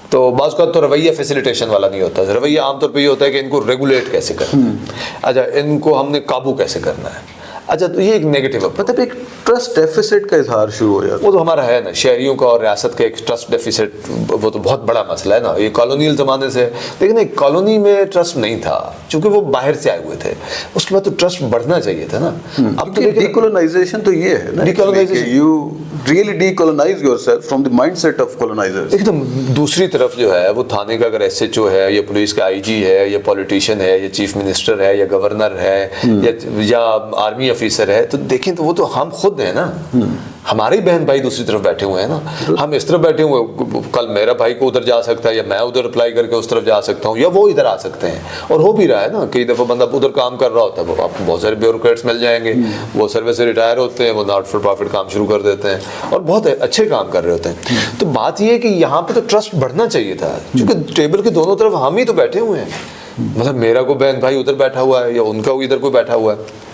تو بعض اوقات تو رویہ فیسیلیٹیشن والا نہیں ہوتا. رویہ عام طور پہ یہ ہوتا ہے کہ ان کو ریگولیٹ کیسے کرنا ہے, اچھا ان کو ہم نے قابو کیسے کرنا ہے. اچھا تو یہ ایک نیگیٹو مطلب ایک ٹرسٹ ڈیفیسٹ کا اظہار شروع ہو جاتا ہے. وہ تو ہمارا ہے نا, شہریوں کا اور ریاست کا ایک ٹرسٹ ڈیفیسٹ, وہ تو بہت بڑا مسئلہ ہے نا. یہ کالونیل زمانے سے, لیکن ایک کالونی میں ٹرسٹ نہیں تھا چونکہ وہ باہر سے آئے ہوئے تھے. اس کے بعد تو ٹرسٹ بڑھنا چاہیے تھا نا. اب تو ڈیکولونائزیشن تو یہ ہے نا, decolonisation you really decolonise yourself from the mindset of colonisers. ایک دم دوسری طرف جو ہے وہ تھانے کا اگر ایس ایچ او ہے یا پولیس کا آئی جی ہے یا پولیٹیشین ہے یا چیف منسٹر ہے یا گورنر ہے یا آرمی افیسر ہے, تو دیکھیں تو وہ تو ہم خود ہیں نا. ہمارے ہی بہن بھائی دوسری طرف بیٹھے ہوئے ہیں نا. ہم اس طرف بیٹھے ہوئے, کل میرا بھائی کو ادھر جا سکتا ہے یا میں ادھر اپلائی کر کے اس طرف جا سکتا ہوں یا وہ ادھر آ سکتے ہیں, اور ہو بھی رہا ہے نا. کئی دفعہ بندہ ادھر کام کر رہا ہوتا ہے, آپ کو بہت سارے بیوروکریٹس مل جائیں گے, وہ سروس سے ریٹائر ہوتے ہیں, وہ ناٹ فار پروفٹ کام شروع کر دیتے ہیں اور بہت اچھے کام کر رہے ہوتے ہیں. تو بات یہ ہے کہ یہاں پہ تو ٹرسٹ بڑھنا چاہیے تھا, کیونکہ ٹیبل کے دونوں طرف ہم ہی تو بیٹھے ہوئے ہیں. مطلب میرا کوئی بہن بھائی ادھر بیٹھا ہوا ہے یا ان کا ادھر کوئی بیٹھا ہوا ہے,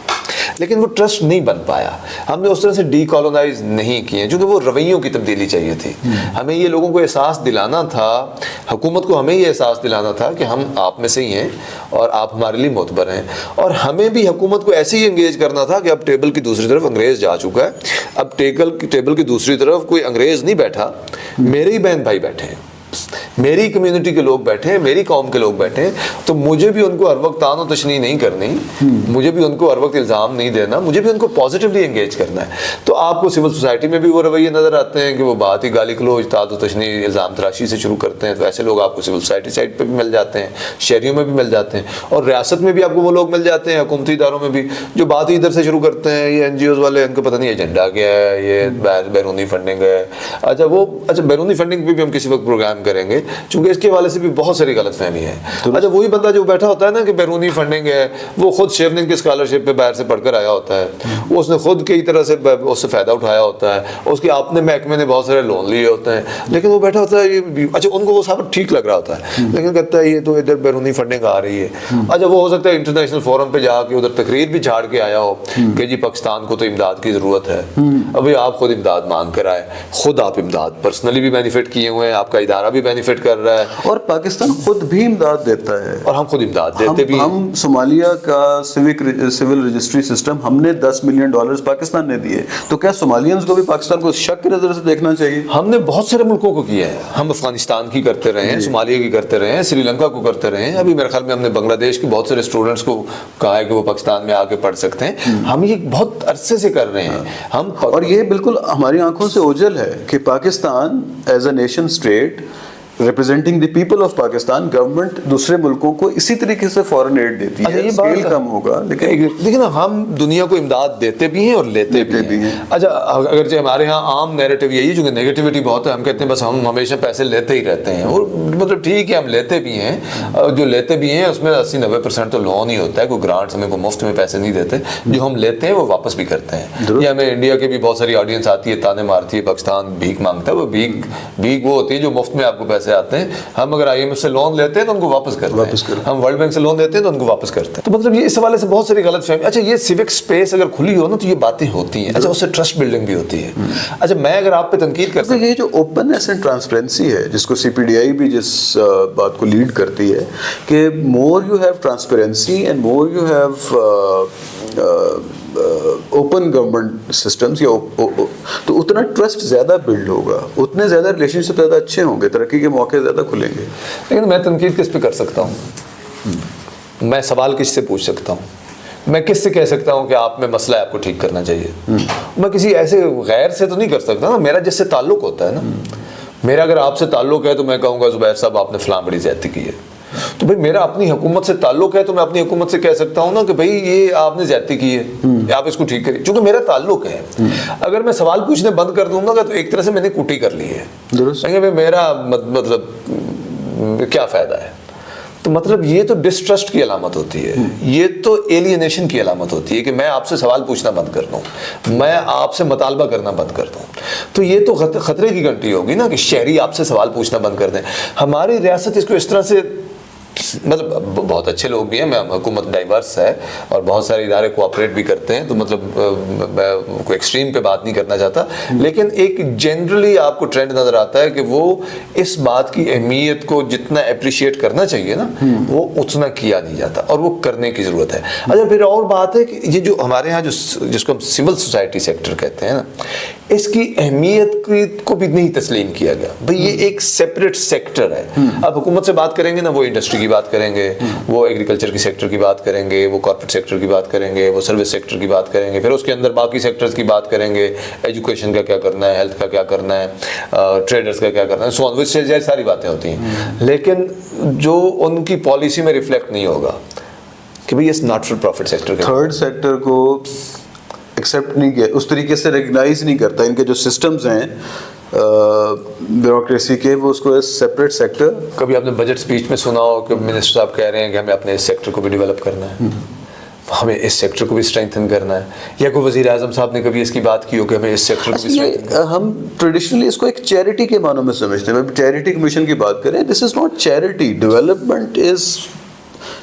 لیکن وہ ٹرسٹ نہیں بن پایا. ہم نے اس طرح سے ڈی کالونائز نہیں کیے کیونکہ وہ رویوں کی تبدیلی چاہیے تھی. ہمیں یہ لوگوں کو احساس دلانا تھا, حکومت کو ہمیں یہ احساس دلانا تھا کہ ہم آپ میں سے ہی ہیں اور آپ ہمارے لیے معتبر ہیں, اور ہمیں بھی حکومت کو ایسے ہی انگیج کرنا تھا کہ اب ٹیبل کی دوسری طرف انگریز جا چکا ہے, اب ٹیبل کی دوسری طرف کوئی انگریز نہیں بیٹھا, میرے ہی بہن بھائی بیٹھے ہیں, میری کمیونٹی کے لوگ بیٹھے ہیں, میری قوم کے لوگ بیٹھے ہیں. تو مجھے بھی ان کو ہر وقت تان و تشنیع نہیں کرنی, مجھے بھی ان کو ہر وقت الزام نہیں دینا, مجھے بھی ان کو پازیٹیولی انگیج کرنا ہے. تو آپ کو سول سوسائٹی میں بھی وہ رویے نظر آتے ہیں کہ وہ بات ہی گالی گلوچ, تان و تشنیع, الزام تراشی سے شروع کرتے ہیں. تو ایسے لوگ آپ کو سول سوسائٹی سائٹ پہ بھی مل جاتے ہیں, شہریوں میں بھی مل جاتے ہیں, اور ریاست میں بھی آپ کو وہ لوگ مل جاتے ہیں, حکومتی اداروں میں بھی, جو بات ہی ادھر سے شروع کرتے ہیں. یہ این جی اوز والے, ان کو پتہ نہیں ایجنڈا کیا ہے, یہ بیرونی فنڈنگ ہے. اچھا بیرونی فنڈنگ پہ بھی ہم کسی وقت پروگرام کریں گے, چونکہ اس کے حوالے سے بھی بہت ساری غلط فہمی ہے. اچھا وہی بندہ جو بیٹھا ہوتا ہے نا کہ بیرونی فنڈنگ ہے, وہ خود شیوننگ کی اسکالرشپ پہ باہر سے پڑھ کر آیا ہوتا ہے, اس نے خود کئی طرح سے اس سے فائدہ اٹھایا ہوتا ہے, اس کے اپنے محکمے نے بہت سارے لون لیے ہوتے ہیں, لیکن وہ بیٹھا ہوتا ہے. اچھا ان کو وہ سب ٹھیک لگ رہا ہوتا ہے, لیکن کہتا ہے یہ تو ادھر بیرونی فنڈنگ آ رہی ہے. اچھا وہ ہو سکتا ہے انٹرنیشنل فورم پہ جا کے ادھر تقریر بھی جھاڑ کے آیا ہو کہ جی پاکستان کو تو امداد کی ضرورت ہے. ابھی آپ خود امداد مانگ کر آئے, خود آپ امداد پرسنلی بھی بینیفٹ کیے ہوئے ہیں, آپ کا ادارہ بھی بینیفٹ کر رہا ہے, اور پاکستان خود بھی امداد دیتا ہے, اور ہم خود امداد دیتے بھی. ہم صومالیہ کا سول رجسٹری سسٹم ہم نے $10 ملین پاکستان نے دیے, تو کیا صومالیئنز کو بھی پاکستان کو شک کی نظر سے دیکھنا چاہیے؟ ہم نے بہت سارے ملکوں کو کیا ہے, ہم افغانستان کی کرتے رہے ہیں, صومالیہ کی کرتے رہے ہیں, سری لنکا کو کرتے رہے ہیں. ابھی میرے خیال میں ہم نے بنگلہ دیش کے بہت سارے اسٹوڈنٹس کو کہا ہے کہ وہ پاکستان میں آ کے پڑھ سکتے ہیں. ہم یہ بہت عرصے سے کر رہے ہیں ہم, اور یہ بالکل ہماری آنکھوں سے اوجھل ہے کہ Pakistan as a nation state representing the people of Pakistan, government دوسرے ملکوں کو اسی طریقے سے فورن ایڈ دیتی ہے. یہ اسکیل کم ہوگا لیکن ہم دنیا کو امداد دیتے بھی ہیں اور لیتے بھی ہیں. اچھا اگرچہ ہمارے ہاں عام نیریٹو یہی ہے جو کہ نیگیٹیوٹی بہت ہے, ہم کہتے ہیں بس ہم ہمیشہ پیسے لیتے ہی رہتے ہیں, اور مطلب ٹھیک ہے ہم لیتے بھی ہیں, جو لیتے بھی ہیں اس میں 80-90% تو لون ہی ہوتا ہے, کوئی گرانٹس ہمیں کوئی مفت میں پیسے نہیں دیتے, جو ہم لیتے ہیں وہ واپس بھی کرتے ہیں. یہ ہمیں انڈیا کے بھی بہت ساری آڈینس آتی ہے, تانے مارتی ہے پاکستان بھیک مانگتا ہے, وہ بھیک وہ ہوتی ہے جو مفت میں آپ کو پیسے آتے ہیں. ہم اگر آئی ایم ایف سے لون لیتے ہیں تو ان کو واپس کرتے ہیں, ہم ورلڈ بینک سے لون لیتے ہیں تو ان کو واپس کرتے ہیں. تو مطلب یہ اس حوالے سے بہت ساری غلط فہمی. اچھا یہ سیوک اسپیس اگر کھلی ہو نا تو یہ باتیں ہوتی ہیں. اچھا اس سے ٹرسٹ بلڈنگ بھی ہوتی ہے. اچھا میں اگر آپ پہ تنقید کرتا ہوں, یہ جو اوپننیس اینڈ ٹرانسپیرنسی ہے جس کو سی پی ڈی آئی بھی جس بات کو لیڈ کرتی ہے کہ more you have transparency and more you have open government systems, تو اتنا ٹرسٹ زیادہ بلڈ ہوگا, اتنے زیادہ ریلیشن شپ زیادہ اچھے ہوں گے, ترقی کے موقع زیادہ کھلیں گے. لیکن میں تنقید کس پہ کر سکتا ہوں؟ میں سوال کس سے پوچھ سکتا ہوں؟ میں کس سے کہہ سکتا ہوں کہ آپ میں مسئلہ ہے, آپ کو ٹھیک کرنا چاہیے؟ میں کسی ایسے غیر سے تو نہیں کر سکتا نا. میرا جس سے تعلق ہوتا ہے نا, میرا اگر آپ سے تعلق ہے تو میں کہوں گا زبیر صاحب آپ نے فلاں بڑی زیادتی کی ہے. تو بھائی میرا اپنی حکومت سے تعلق ہے تو میں اپنی حکومت سے کہہ سکتا ہوں نا کہ بھائی یہ آپ نے زیادتی کی ہے, آپ اس کو ٹھیک کریے, چونکہ میرا تعلق ہے. اگر میں سوال پوچھنے بند کر دوں گا تو ایک طرح سے میں نے کوٹی کر لی ہے. درست. میرا مطلب کیا فائدہ ہے؟ تو مطلب یہ تو ڈسٹرسٹ کی علامت ہوتی ہے, یہ تو ایلینیشن کی علامت ہوتی ہے کہ میں آپ سے سوال پوچھنا بند کر دوں, میں آپ سے مطالبہ کرنا بند کر دوں. تو یہ تو خطرے کی گھنٹی ہوگی نا کہ شہری آپ سے سوال پوچھنا بند کر دیں. ہماری ریاست اس کو اس طرح سے, مطلب بہت اچھے لوگ بھی ہیں, میں حکومت ڈائیورس ہے اور بہت سارے ادارے کوآپریٹ بھی کرتے ہیں, تو مطلب میں کوئی ایکسٹریم پہ بات نہیں کرنا چاہتا, لیکن ایک جنرلی آپ کو ٹرینڈ نظر آتا ہے کہ وہ اس بات کی اہمیت کو جتنا اپریشیٹ کرنا چاہیے نا وہ اتنا کیا نہیں جاتا, اور وہ کرنے کی ضرورت ہے. اچھا پھر اور بات ہے کہ یہ جو ہمارے ہاں جس کو ہم سول سوسائٹی سیکٹر کہتے ہیں نا, اس کی اہمیت کو بھی نہیں تسلیم کیا گیا. بھئی یہ ایک سیپریٹ سیکٹر ہے. آپ حکومت سے بات کریں گے نا, وہ انڈسٹری کی بات کریں گے, وہ ایگریکلچر کی سیکٹر کی بات کریں گے, وہ کارپوریٹ سیکٹر کی بات کریں گے, وہ سروس سیکٹر کی بات کریں گے, پھر اس کے اندر باقی سیکٹرز کی بات کریں گے, ایجوکیشن کا کیا کرنا ہے, ہیلتھ کا کیا کرنا ہے, ٹریڈرز کا کیا کرنا ہے, سو آن, ساری باتیں ہوتی ہیں. لیکن جو ان کی پالیسی میں ریفلیکٹ نہیں ہوگا کہ بھئی اس not for profit sector, third sector کو ایکسیپٹ نہیں کیا, اس طریقے سے ریکگنائز نہیں کرتا. ان کے جو سسٹمز ہیں بیوروکریسی کے, وہ اس کو سیپریٹ سیکٹر. کبھی آپ نے بجٹ سپیچ میں سنا ہو کہ منسٹر صاحب کہہ رہے ہیں کہ ہمیں اپنے اس سیکٹر کو بھی ڈیولپ کرنا ہے, ہمیں اس سیکٹر کو بھی اسٹرینتھن کرنا ہے, یا کوئی وزیر اعظم صاحب نے کبھی اس کی بات کی ہو کہ ہمیں اس سیکٹر کو بھی اسٹرینتھن کرنا ہے. ہم ٹریڈیشنلی اس کو ایک چیریٹی کے معنوں میں سمجھتے ہیں. چیریٹی کمیشن کی بات کریں, this is not charity. Development is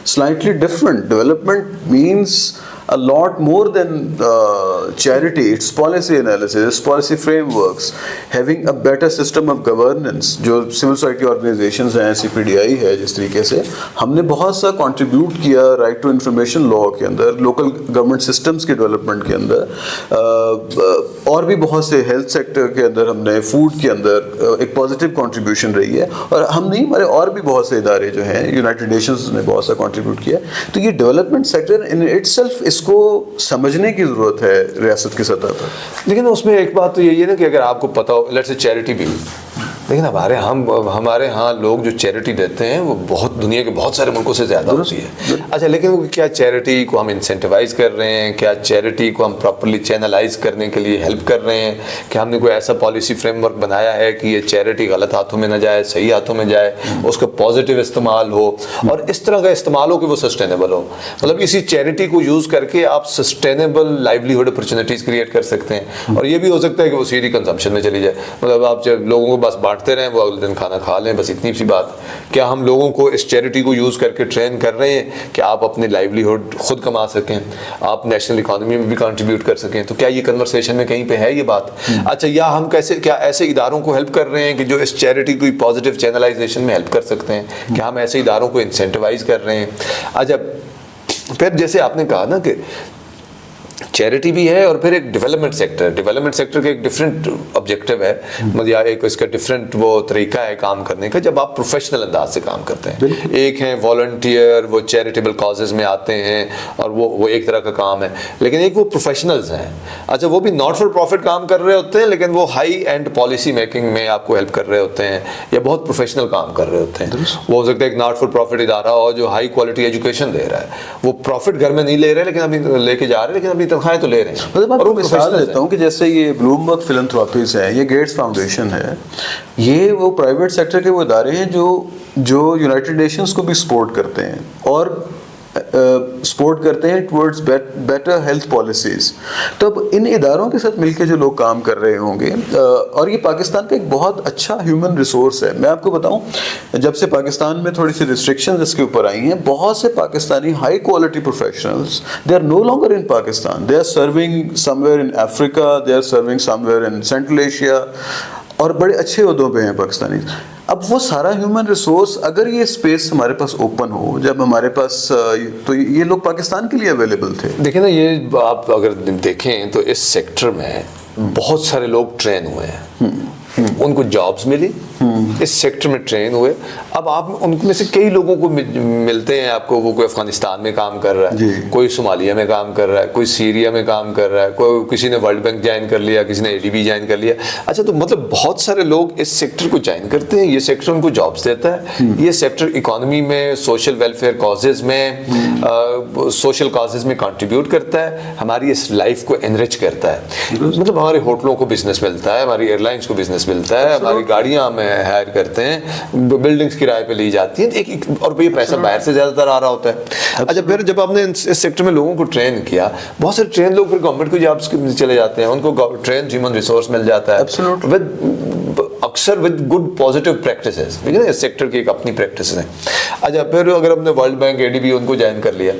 slightly different. Development means a lot more than charity. It's policy analysis, it's policy frameworks, having a better system of governance. جو civil society organizations ہیں, CPDI ہے, جس طریقے سے ہم نے بہت سا contribute کیا right to information law کے اندر, local government systems کے development کے اندر, اور بھی بہت سے health sector کے اندر ہم نے, food کے اندر ایک positive contribution رہی ہے. اور ہم نہیں, ہمارے اور بھی بہت سے ادارے جو ہیں, United Nations نے بہت سا contribute کیا. تو یہ development sector in itself, اس کو سمجھنے کی ضرورت ہے ریاست کی سطح پر. لیکن اس میں ایک بات تو یہی ہے نا کہ اگر آپ کو پتا ہو, لیٹس سے چیریٹی بھی, لیکن ہمارے ہاں لوگ جو چیریٹی دیتے ہیں وہ بہت, دنیا کے بہت سارے ملکوں سے زیادہ ہوتی ہے. اچھا لیکن کیا چیریٹی کو ہم انسینٹیوائز کر رہے ہیں, کیا چیریٹی کو ہم پراپرلی چینلائز کرنے کے لیے ہیلپ کر رہے ہیں, کہ ہم نے کوئی ایسا پالیسی فریم ورک بنایا ہے کہ یہ چیریٹی غلط ہاتھوں میں نہ جائے, صحیح ہاتھوں میں جائے, اس کا پازیٹیو استعمال ہو, اور اس طرح کا استعمال ہو کہ وہ سسٹینیبل ہو. مطلب اسی چیریٹی کو یوز کر کے آپ سسٹینیبل لائیولیہڈ اپرچونیٹیز کریٹ کر سکتے ہیں, اور یہ بھی ہو سکتا ہے کہ وہ سیدھی کنزمپشن میں چلی جائے. مطلب آپ جب لوگوں کو بس بانٹتے رہیں, وہ اگلے دن کھانا کھا لیں, بس اتنی سی بات. کیا ہم لوگوں کو اس چیریٹی کو یوز کر کے ٹرین کر رہے ہیں کہ آپ اپنی لائیولیہڈ خود کما سکیں, آپ نیشنل اکانومی میں بھی کنٹریبیوٹ کر سکیں؟ تو کیا یہ کنورسیشن میں کہیں پہ ہے یہ بات؟ اچھا, یا ہم کیا ایسے اداروں کو ہیلپ کر رہے ہیں کہ جو اس چیریٹی کو پازیٹیو چینلائزیشن میں ہیلپ کر سکتے ہیں؟ کیا ہم ایسے اداروں کو انسینٹیوائز کر رہے ہیں؟ اچھا پھر جیسے آپ نے کہا نا کہ چیریٹی بھی ہے اور پھر ایک ڈیولپمنٹ سیکٹر ہے. ڈیولپمنٹ سیکٹر کا ایک ڈفرینٹ آبجیکٹیو ہے, یا ایک اس کا ڈفرینٹ وہ طریقہ ہے کام کرنے کا جب آپ پروفیشنل انداز سے کام کرتے ہیں. ایک ہیں والنٹیئر, وہ چیریٹیبل کازز میں آتے ہیں اور وہ ایک طرح کا کام ہے, لیکن ایک وہ پروفیشنلز ہیں. اچھا, وہ بھی ناٹ فار پروفٹ کام کر رہے ہوتے ہیں, لیکن وہ ہائی اینڈ پالیسی میکنگ میں آپ کو ہیلپ کر رہے ہوتے ہیں یا بہت پروفیشنل کام کر رہے ہوتے ہیں. وہ ہو سکتا ہے ایک ناٹ فار پروفٹ ادارہ ہو جو ہائی کوالٹی ایجوکیشن دے رہا ہے, وہ پروفٹ گھر میں نہیں لے رہے لیکن ابھی لے کے جا رہے ہیں, لیکن ابھی تنخواہیں تو لے رہے ہیں. میں آپ کو مثال دیتا ہوں کہ جیسے یہ بلومبرگ فلنتھراپیز ہے, یہ گیٹس فاؤنڈیشن ہے, یہ وہ پرائیویٹ سیکٹر کے وہ ادارے ہیں جو یونائٹڈ نیشنز کو بھی سپورٹ کرتے ہیں اور سپورٹ کرتے ہیں ٹورڈز بیٹر ہیلتھ پالیسیز. تو اب ان اداروں کے ساتھ مل کے جو لوگ کام کر رہے ہوں گے, اور یہ پاکستان کا ایک بہت اچھا ہیومن ریسورس ہے. میں آپ کو بتاؤں, جب سے پاکستان میں تھوڑی سی ریسٹرکشنز اس کے اوپر آئی ہیں, بہت سے Pakistani high quality professionals they are no longer in Pakistan, they are serving somewhere in Africa, they are serving somewhere in central Asia, اور بڑے اچھے عہدوں پہ ہیں پاکستانی. اب وہ سارا ہیومن ریسورس اگر یہ اسپیس ہمارے پاس اوپن ہو, جب ہمارے پاس, تو یہ لوگ پاکستان کے لیے اویلیبل تھے. دیکھیں نا, یہ آپ اگر دیکھیں تو اس سیکٹر میں بہت سارے لوگ ٹرین ہوئے ہیں, ان کو جابز ملی, اس سیکٹر میں ٹرین ہوئے. اب آپ ان میں سے کئی لوگوں کو ملتے ہیں آپ کو, وہ کوئی افغانستان میں کام کر رہا ہے, کوئی صومالیہ میں کام کر رہا ہے, کوئی سیریا میں کام کر رہا ہے, کوئی کسی نے ورلڈ بینک جوائن کر لیا, کسی نے ADB جوائن کر لیا. اچھا, تو مطلب بہت سارے لوگ اس سیکٹر کو جوائن کرتے ہیں, یہ سیکٹر ان کو جابز دیتا ہے, یہ سیکٹر اکانومی میں, سوشل ویلفیئر کازز میں, سوشل کازز میں کنٹریبیوٹ کرتا ہے, ہماری اس لائف کو انرچ کرتا ہے. مطلب ہمارے ہوٹلوں کو بزنس ملتا ہے, ہماری ایئرلائنس کو بزنس ملتا ہے, ہماری گاڑیاں ہمیں ہائر کرتے ہیں, بلڈنگز کرائے پہ لی جاتی ہیں, اور یہ پیسہ باہر سے زیادہ تر آ رہا ہوتا ہے. اچھا, پھر جب آپ نے اس سیکٹر میں لوگوں کو ٹرین کیا, بہت سارے ٹرین لوگ پھر گورنمنٹ کو جابس چلے جاتے ہیں, ان کو ٹرین ہیومن ریسورس مل جاتا ہے اکثر ود گڈ پازیٹیو پریکٹسز. ٹھیک ہے نا, اس سیکٹر کی ایک اپنی پریکٹسز ہیں. اچھا, پھر اگر ہم نے ورلڈ بینک ADB ان کو جوائن کر لیا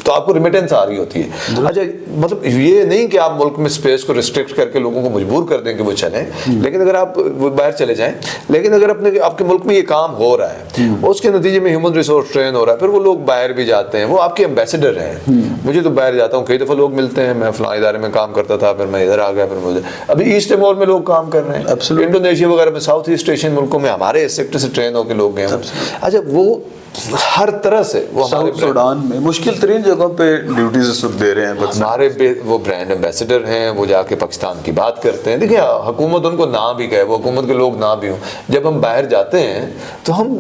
تو آپ کو ریمیٹنس آ رہی ہوتی ہے. اچھا, مطلب یہ نہیں کہ آپ ملک میں اسپیس کو ریسٹرکٹ کر کے لوگوں کو مجبور کر دیں کہ وہ چلیں, لیکن اگر آپ باہر چلے جائیں, لیکن اگر آپ کے ملک میں یہ کام ہو رہا ہے, اس کے نتیجے میں ہیومن ریسورس ٹرین ہو رہا ہے, پھر وہ لوگ باہر بھی جاتے ہیں, وہ آپ کے ایمبیسڈر ہیں. مجھے تو باہر جاتا ہوں, کئی دفعہ لوگ ملتے ہیں, میں فلاں ادارے میں کام کرتا تھا, پھر میں ادھر آ گیا, پھر مجھے ابھی ایسٹ ٹیمور میں لوگ کام کر رہے ہیں, انڈونیشیا وغیرہ میں, ساؤتھ ایسٹ ایشین ملکوں میں ہمارے اس سیکٹر سے ٹرین ہو کے لوگ گئے ہیں. اچھا, وہ ہر طرح سے وہ ساؤتھ سوڈان میں مشکل ترین جگہوں پہ ڈیوٹیز اس وقت دے رہے ہیں, ہمارے وہ برانڈ ایمبیسڈر ہیں, وہ جا کے پاکستان کی بات کرتے ہیں. دیکھیں, حکومت ان کو نہ بھی کہے, وہ حکومت کے لوگ نہ بھی ہوں, جب ہم باہر جاتے ہیں تو ہم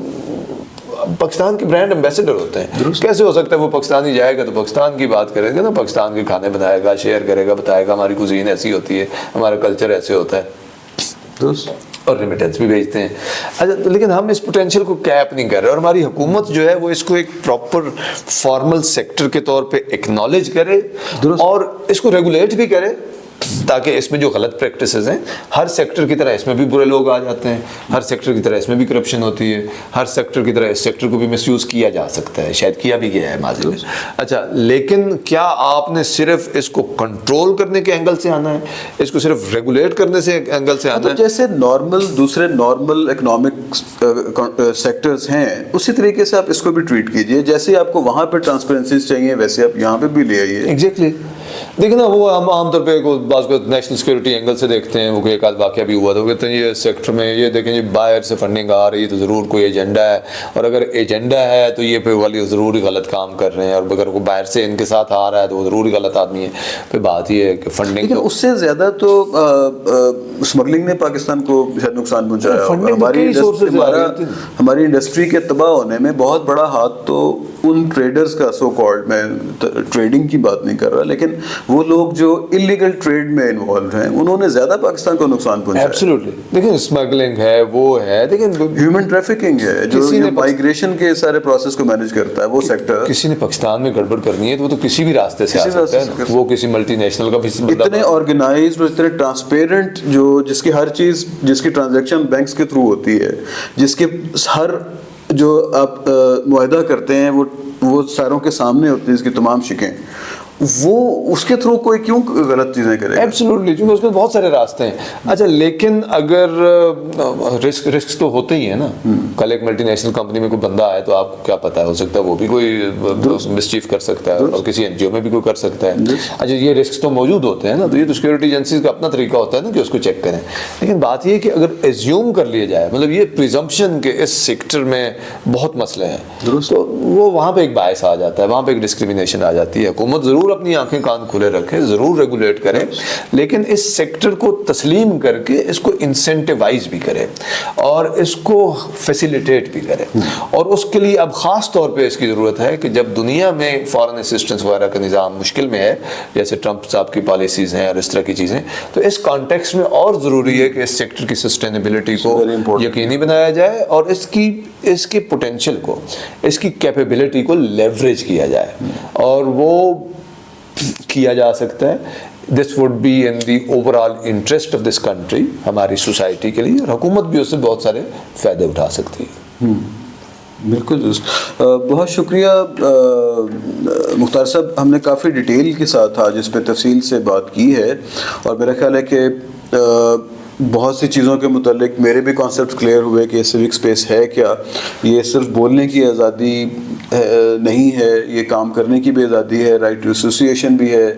پاکستان کے برانڈ ایمبیسڈر ہوتے ہیں. کیسے ہو سکتا ہے وہ پاکستانی جائے گا تو پاکستان کی بات کرے گا نا, پاکستان کے کھانے بنائے گا, شیئر کرے گا, بتائے گا ہماری کوزین ایسی ہوتی ہے, ہمارا کلچر ایسے ہوتا ہے, اور ریمیٹنس بھی بھیجتے ہیں. اچھا, لیکن ہم اس پوٹینشیل کو کیپ نہیں کر رہے, اور ہماری حکومت جو ہے وہ اس کو ایک پراپر فارمل سیکٹر کے طور پہ ایکنالج کرے اور اس کو ریگولیٹ بھی کرے, تاکہ اس میں جو غلط پریکٹسز ہیں, ہر سیکٹر کی طرح اس میں بھی برے لوگ آ جاتے ہیں, ہر سیکٹر کی طرح اس میں بھی کرپشن ہوتی ہے, ہر سیکٹر کی طرح اس سیکٹر کو بھی مس یوز کیا جا سکتا ہے, شاید کیا بھی گیا ہے ماضی میں. اچھا, لیکن کیا آپ نے صرف اس کو کنٹرول کرنے کے اینگل سے آنا ہے, اس کو صرف ریگولیٹ کرنے سے اینگل سے آنا ہے؟ جیسے دوسرے نارمل اکنامک سیکٹرز ہیں, اسی طریقے سے آپ اس کو بھی ٹریٹ کیجئے. جیسے آپ کو وہاں پہ ٹرانسپیرنسیز چاہیے, ویسے آپ یہاں پہ بھی لے آئیے. ایگزیکٹلی. دیکھیں نا, وہ ہم عام طور پہ بعض کو نیشنل سیکورٹی اینگل سے دیکھتے ہیں, وہ ایک آدھ واقعہ بھی ہوا تھا, وہ کہتے ہیں یہ سیکٹر میں یہ دیکھیں جی باہر سے فنڈنگ آ رہی ہے تو ضرور کوئی ایجنڈا ہے, اور اگر ایجنڈا ہے تو یہ پہ والی ضرور ہی غلط کام کر رہے ہیں, اور اگر کوئی باہر سے ان کے ساتھ آ رہا ہے تو وہ ضرور ہی غلط آدمی ہے. پھر بات یہ ہے کہ فنڈنگ, لیکن اس سے زیادہ تو اسمگلنگ نے پاکستان کو شاید نقصان پہنچایا. ہماری انڈسٹری کے تباہ ہونے میں بہت بڑا ہاتھ تو ان ٹریڈرز کا, سو کالڈ, میں ٹریڈنگ کی بات نہیں کر رہا, لیکن وہ لوگ جو انلیگل ٹریڈ میں انوالو ہیں, انہوں نے زیادہ پاکستان کو نقصان پہنچایا. ایبسولوٹلی. دیکھیں, اسمگلنگ ہے, وہ ہے, لیکن ہیومن ٹریفکنگ ہے, جو مائیگریشن کے سارے پروسیس کو مینیج کرتا ہے, وہ سیکٹر. کسی نے پاکستان میں گڑبڑ کرنی ہے تو وہ تو کسی بھی راستے سے آ سکتا ہے, وہ کسی ملٹی نیشنل کا بھی. اتنے آرگنائزڈ اور اتنے ٹرانسپیرنٹ, جس کی ہر چیز, جس کی ٹرانزیکشن بینکس کے تھرو ہوتی ہے, جس کے ہر جو آپ معاہدہ کرتے ہیں وہ ساروں کے سامنے ہوتے ہیں, اس کی تمام شکیں, وہ اس کے تھرو کوئی کیوں غلط چیزیں کرے گا؟ ایبسولوٹلی، کیونکہ اس کے بہت سارے راستے ہیں. اچھا لیکن اگر رسک تو ہوتے ہی ہیں نا. کل ایک ملٹی نیشنل کمپنی میں کوئی بندہ آئے تو آپ کو کیا پتا ہے، ہو سکتا ہے وہ بھی کوئی مسچیف کر سکتا ہے اور کسی NGO میں بھی کوئی کر سکتا ہے. اچھا یہ رسک تو موجود ہوتے ہیں نا، تو یہ تو سیکورٹی ایجنسیز کا اپنا طریقہ ہوتا ہے نا کہ اس کو چیک کریں. لیکن بات یہ ہے کہ اگر ایزیوم کر لیا جائے، مطلب یہ پریزمپشن کے اس سیکٹر میں بہت مسئلے ہیں، تو وہ وہاں پہ ایک باعث آ جاتا ہے، وہاں پہ ایک ڈسکریمنیشن آ جاتی ہے. حکومت ضرور اپنی آنکھیں کان کھلے رکھے، ضرور ریگولیٹ کرے، لیکن اس سیکٹر کو تسلیم کر کے اس کو انسینٹیوائز بھی کرے اور اس کو فیسیلیٹیٹ بھی کرے. اور اس کے لیے اب خاص طور پہ اس کی ضرورت ہے کہ جب دنیا میں فارن اسسٹنس وغیرہ کا نظام مشکل میں ہے، جیسے ٹرمپ صاحب کی پالیسیز ہیں اور اس طرح کی چیزیں، تو اس کانٹیکسٹ میں اور ضروری ہے کہ اس سیکٹر کی سسٹینیبلٹی کو یقینی بنایا جائے اور اس کی پوٹینشیل کو، اس کی کیپیبلٹی کو لیوریج کیا جائے. اور وہ کیا جا سکتا ہے. This would be in the overall interest of this country, ہماری سوسائٹی کے لیے، اور حکومت بھی اس سے بہت سارے فائدے اٹھا سکتی ہے. بالکل درست. بہت شکریہ مختار صاحب، ہم نے کافی ڈیٹیل کے ساتھ آج اس پہ تفصیل سے بات کی ہے، اور میرا خیال ہے کہ بہت سی چیزوں کے متعلق میرے بھی کانسیپٹ کلیئر ہوئے کہ سیوک اسپیس ہے کیا. یہ صرف بولنے کی آزادی نہیں ہے، یہ کام کرنے کی بھی آزادی ہے، رائٹ ٹو ایسوسیشن بھی ہے.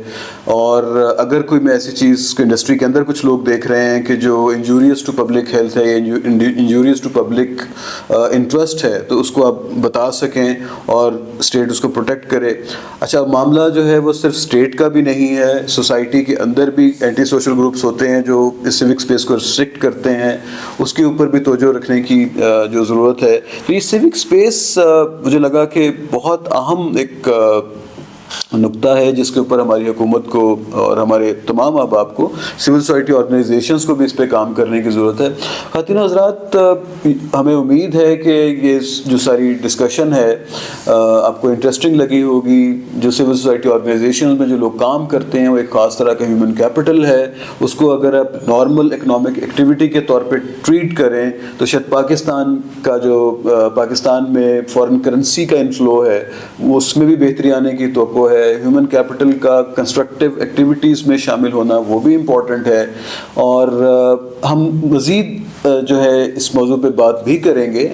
اور اگر کوئی میں ایسی چیز کو انڈسٹری کے اندر کچھ لوگ دیکھ رہے ہیں کہ جو انجوریس ٹو پبلک ہیلتھ ہے یا انجوریس ٹو پبلک انٹرسٹ ہے، تو اس کو آپ بتا سکیں اور اسٹیٹ اس کو پروٹیکٹ کرے. اچھا معاملہ جو ہے وہ صرف اسٹیٹ کا بھی نہیں ہے، سوسائٹی کے اندر بھی اینٹی سوشل گروپس ہوتے ہیں جو اس سیوک اسپیس کو ریسٹرکٹ کرتے ہیں، اس کے اوپر بھی توجہ رکھنے کی جو ضرورت ہے. تو یہ سیوک اسپیس مجھے لگا کہ بہت اہم ایک نقطہ ہے جس کے اوپر ہماری حکومت کو اور ہمارے تمام احباب کو، سول سوسائٹی آرگنائزیشنز کو بھی اس پہ کام کرنے کی ضرورت ہے. خواتین و حضرات، ہمیں امید ہے کہ یہ جو ساری ڈسکشن ہے آپ کو انٹرسٹنگ لگی ہوگی. جو سول سوسائٹی آرگنائزیشنز میں جو لوگ کام کرتے ہیں وہ ایک خاص طرح کا ہیومن کیپٹل ہے. اس کو اگر آپ نارمل اکنامک ایکٹیویٹی کے طور پہ ٹریٹ کریں تو شاید پاکستان میں فارن کرنسی کا انفلو ہے وہ اس میں بھی بہتری آنے کی توقع ہے. ہیومن کیپٹل کا کنسٹرکٹیو ایکٹیویٹیز میں شامل ہونا وہ بھی امپورٹنٹ ہے. اور ہم مزید جو ہے اس موضوع پہ بات بھی کریں گے،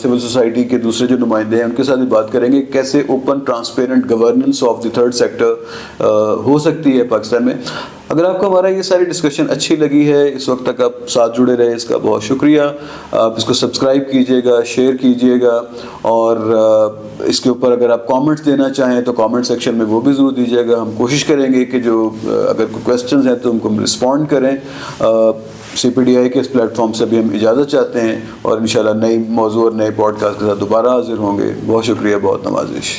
سول سوسائٹی کے دوسرے جو نمائندے ہیں ان کے ساتھ بھی بات کریں گے کیسے open transparent governance of the third sector ہو سکتی ہے پاکستان میں. اگر آپ کو ہمارا یہ ساری ڈسکشن اچھی لگی ہے، اس وقت تک آپ ساتھ جڑے رہے، اس کا بہت شکریہ. آپ اس کو سبسکرائب کیجیے گا، شیئر کیجیے گا، اور اس کے اوپر اگر آپ کامنٹس دینا چاہیں تو کامنٹ سیکشن میں وہ بھی ضرور دیجیے گا. ہم کوشش کریں گے کہ جو اگر کوئی کویسچنز ہیں تو ہم کو رسپونڈ کریں. CPDI کے اس پلیٹ فارم سے بھی ہم اجازت چاہتے ہیں، اور انشاءاللہ نئی موضوع اور نئے پوڈ کاسٹ کے ساتھ دوبارہ حاضر ہوں گے. بہت شکریہ، بہت نوازش.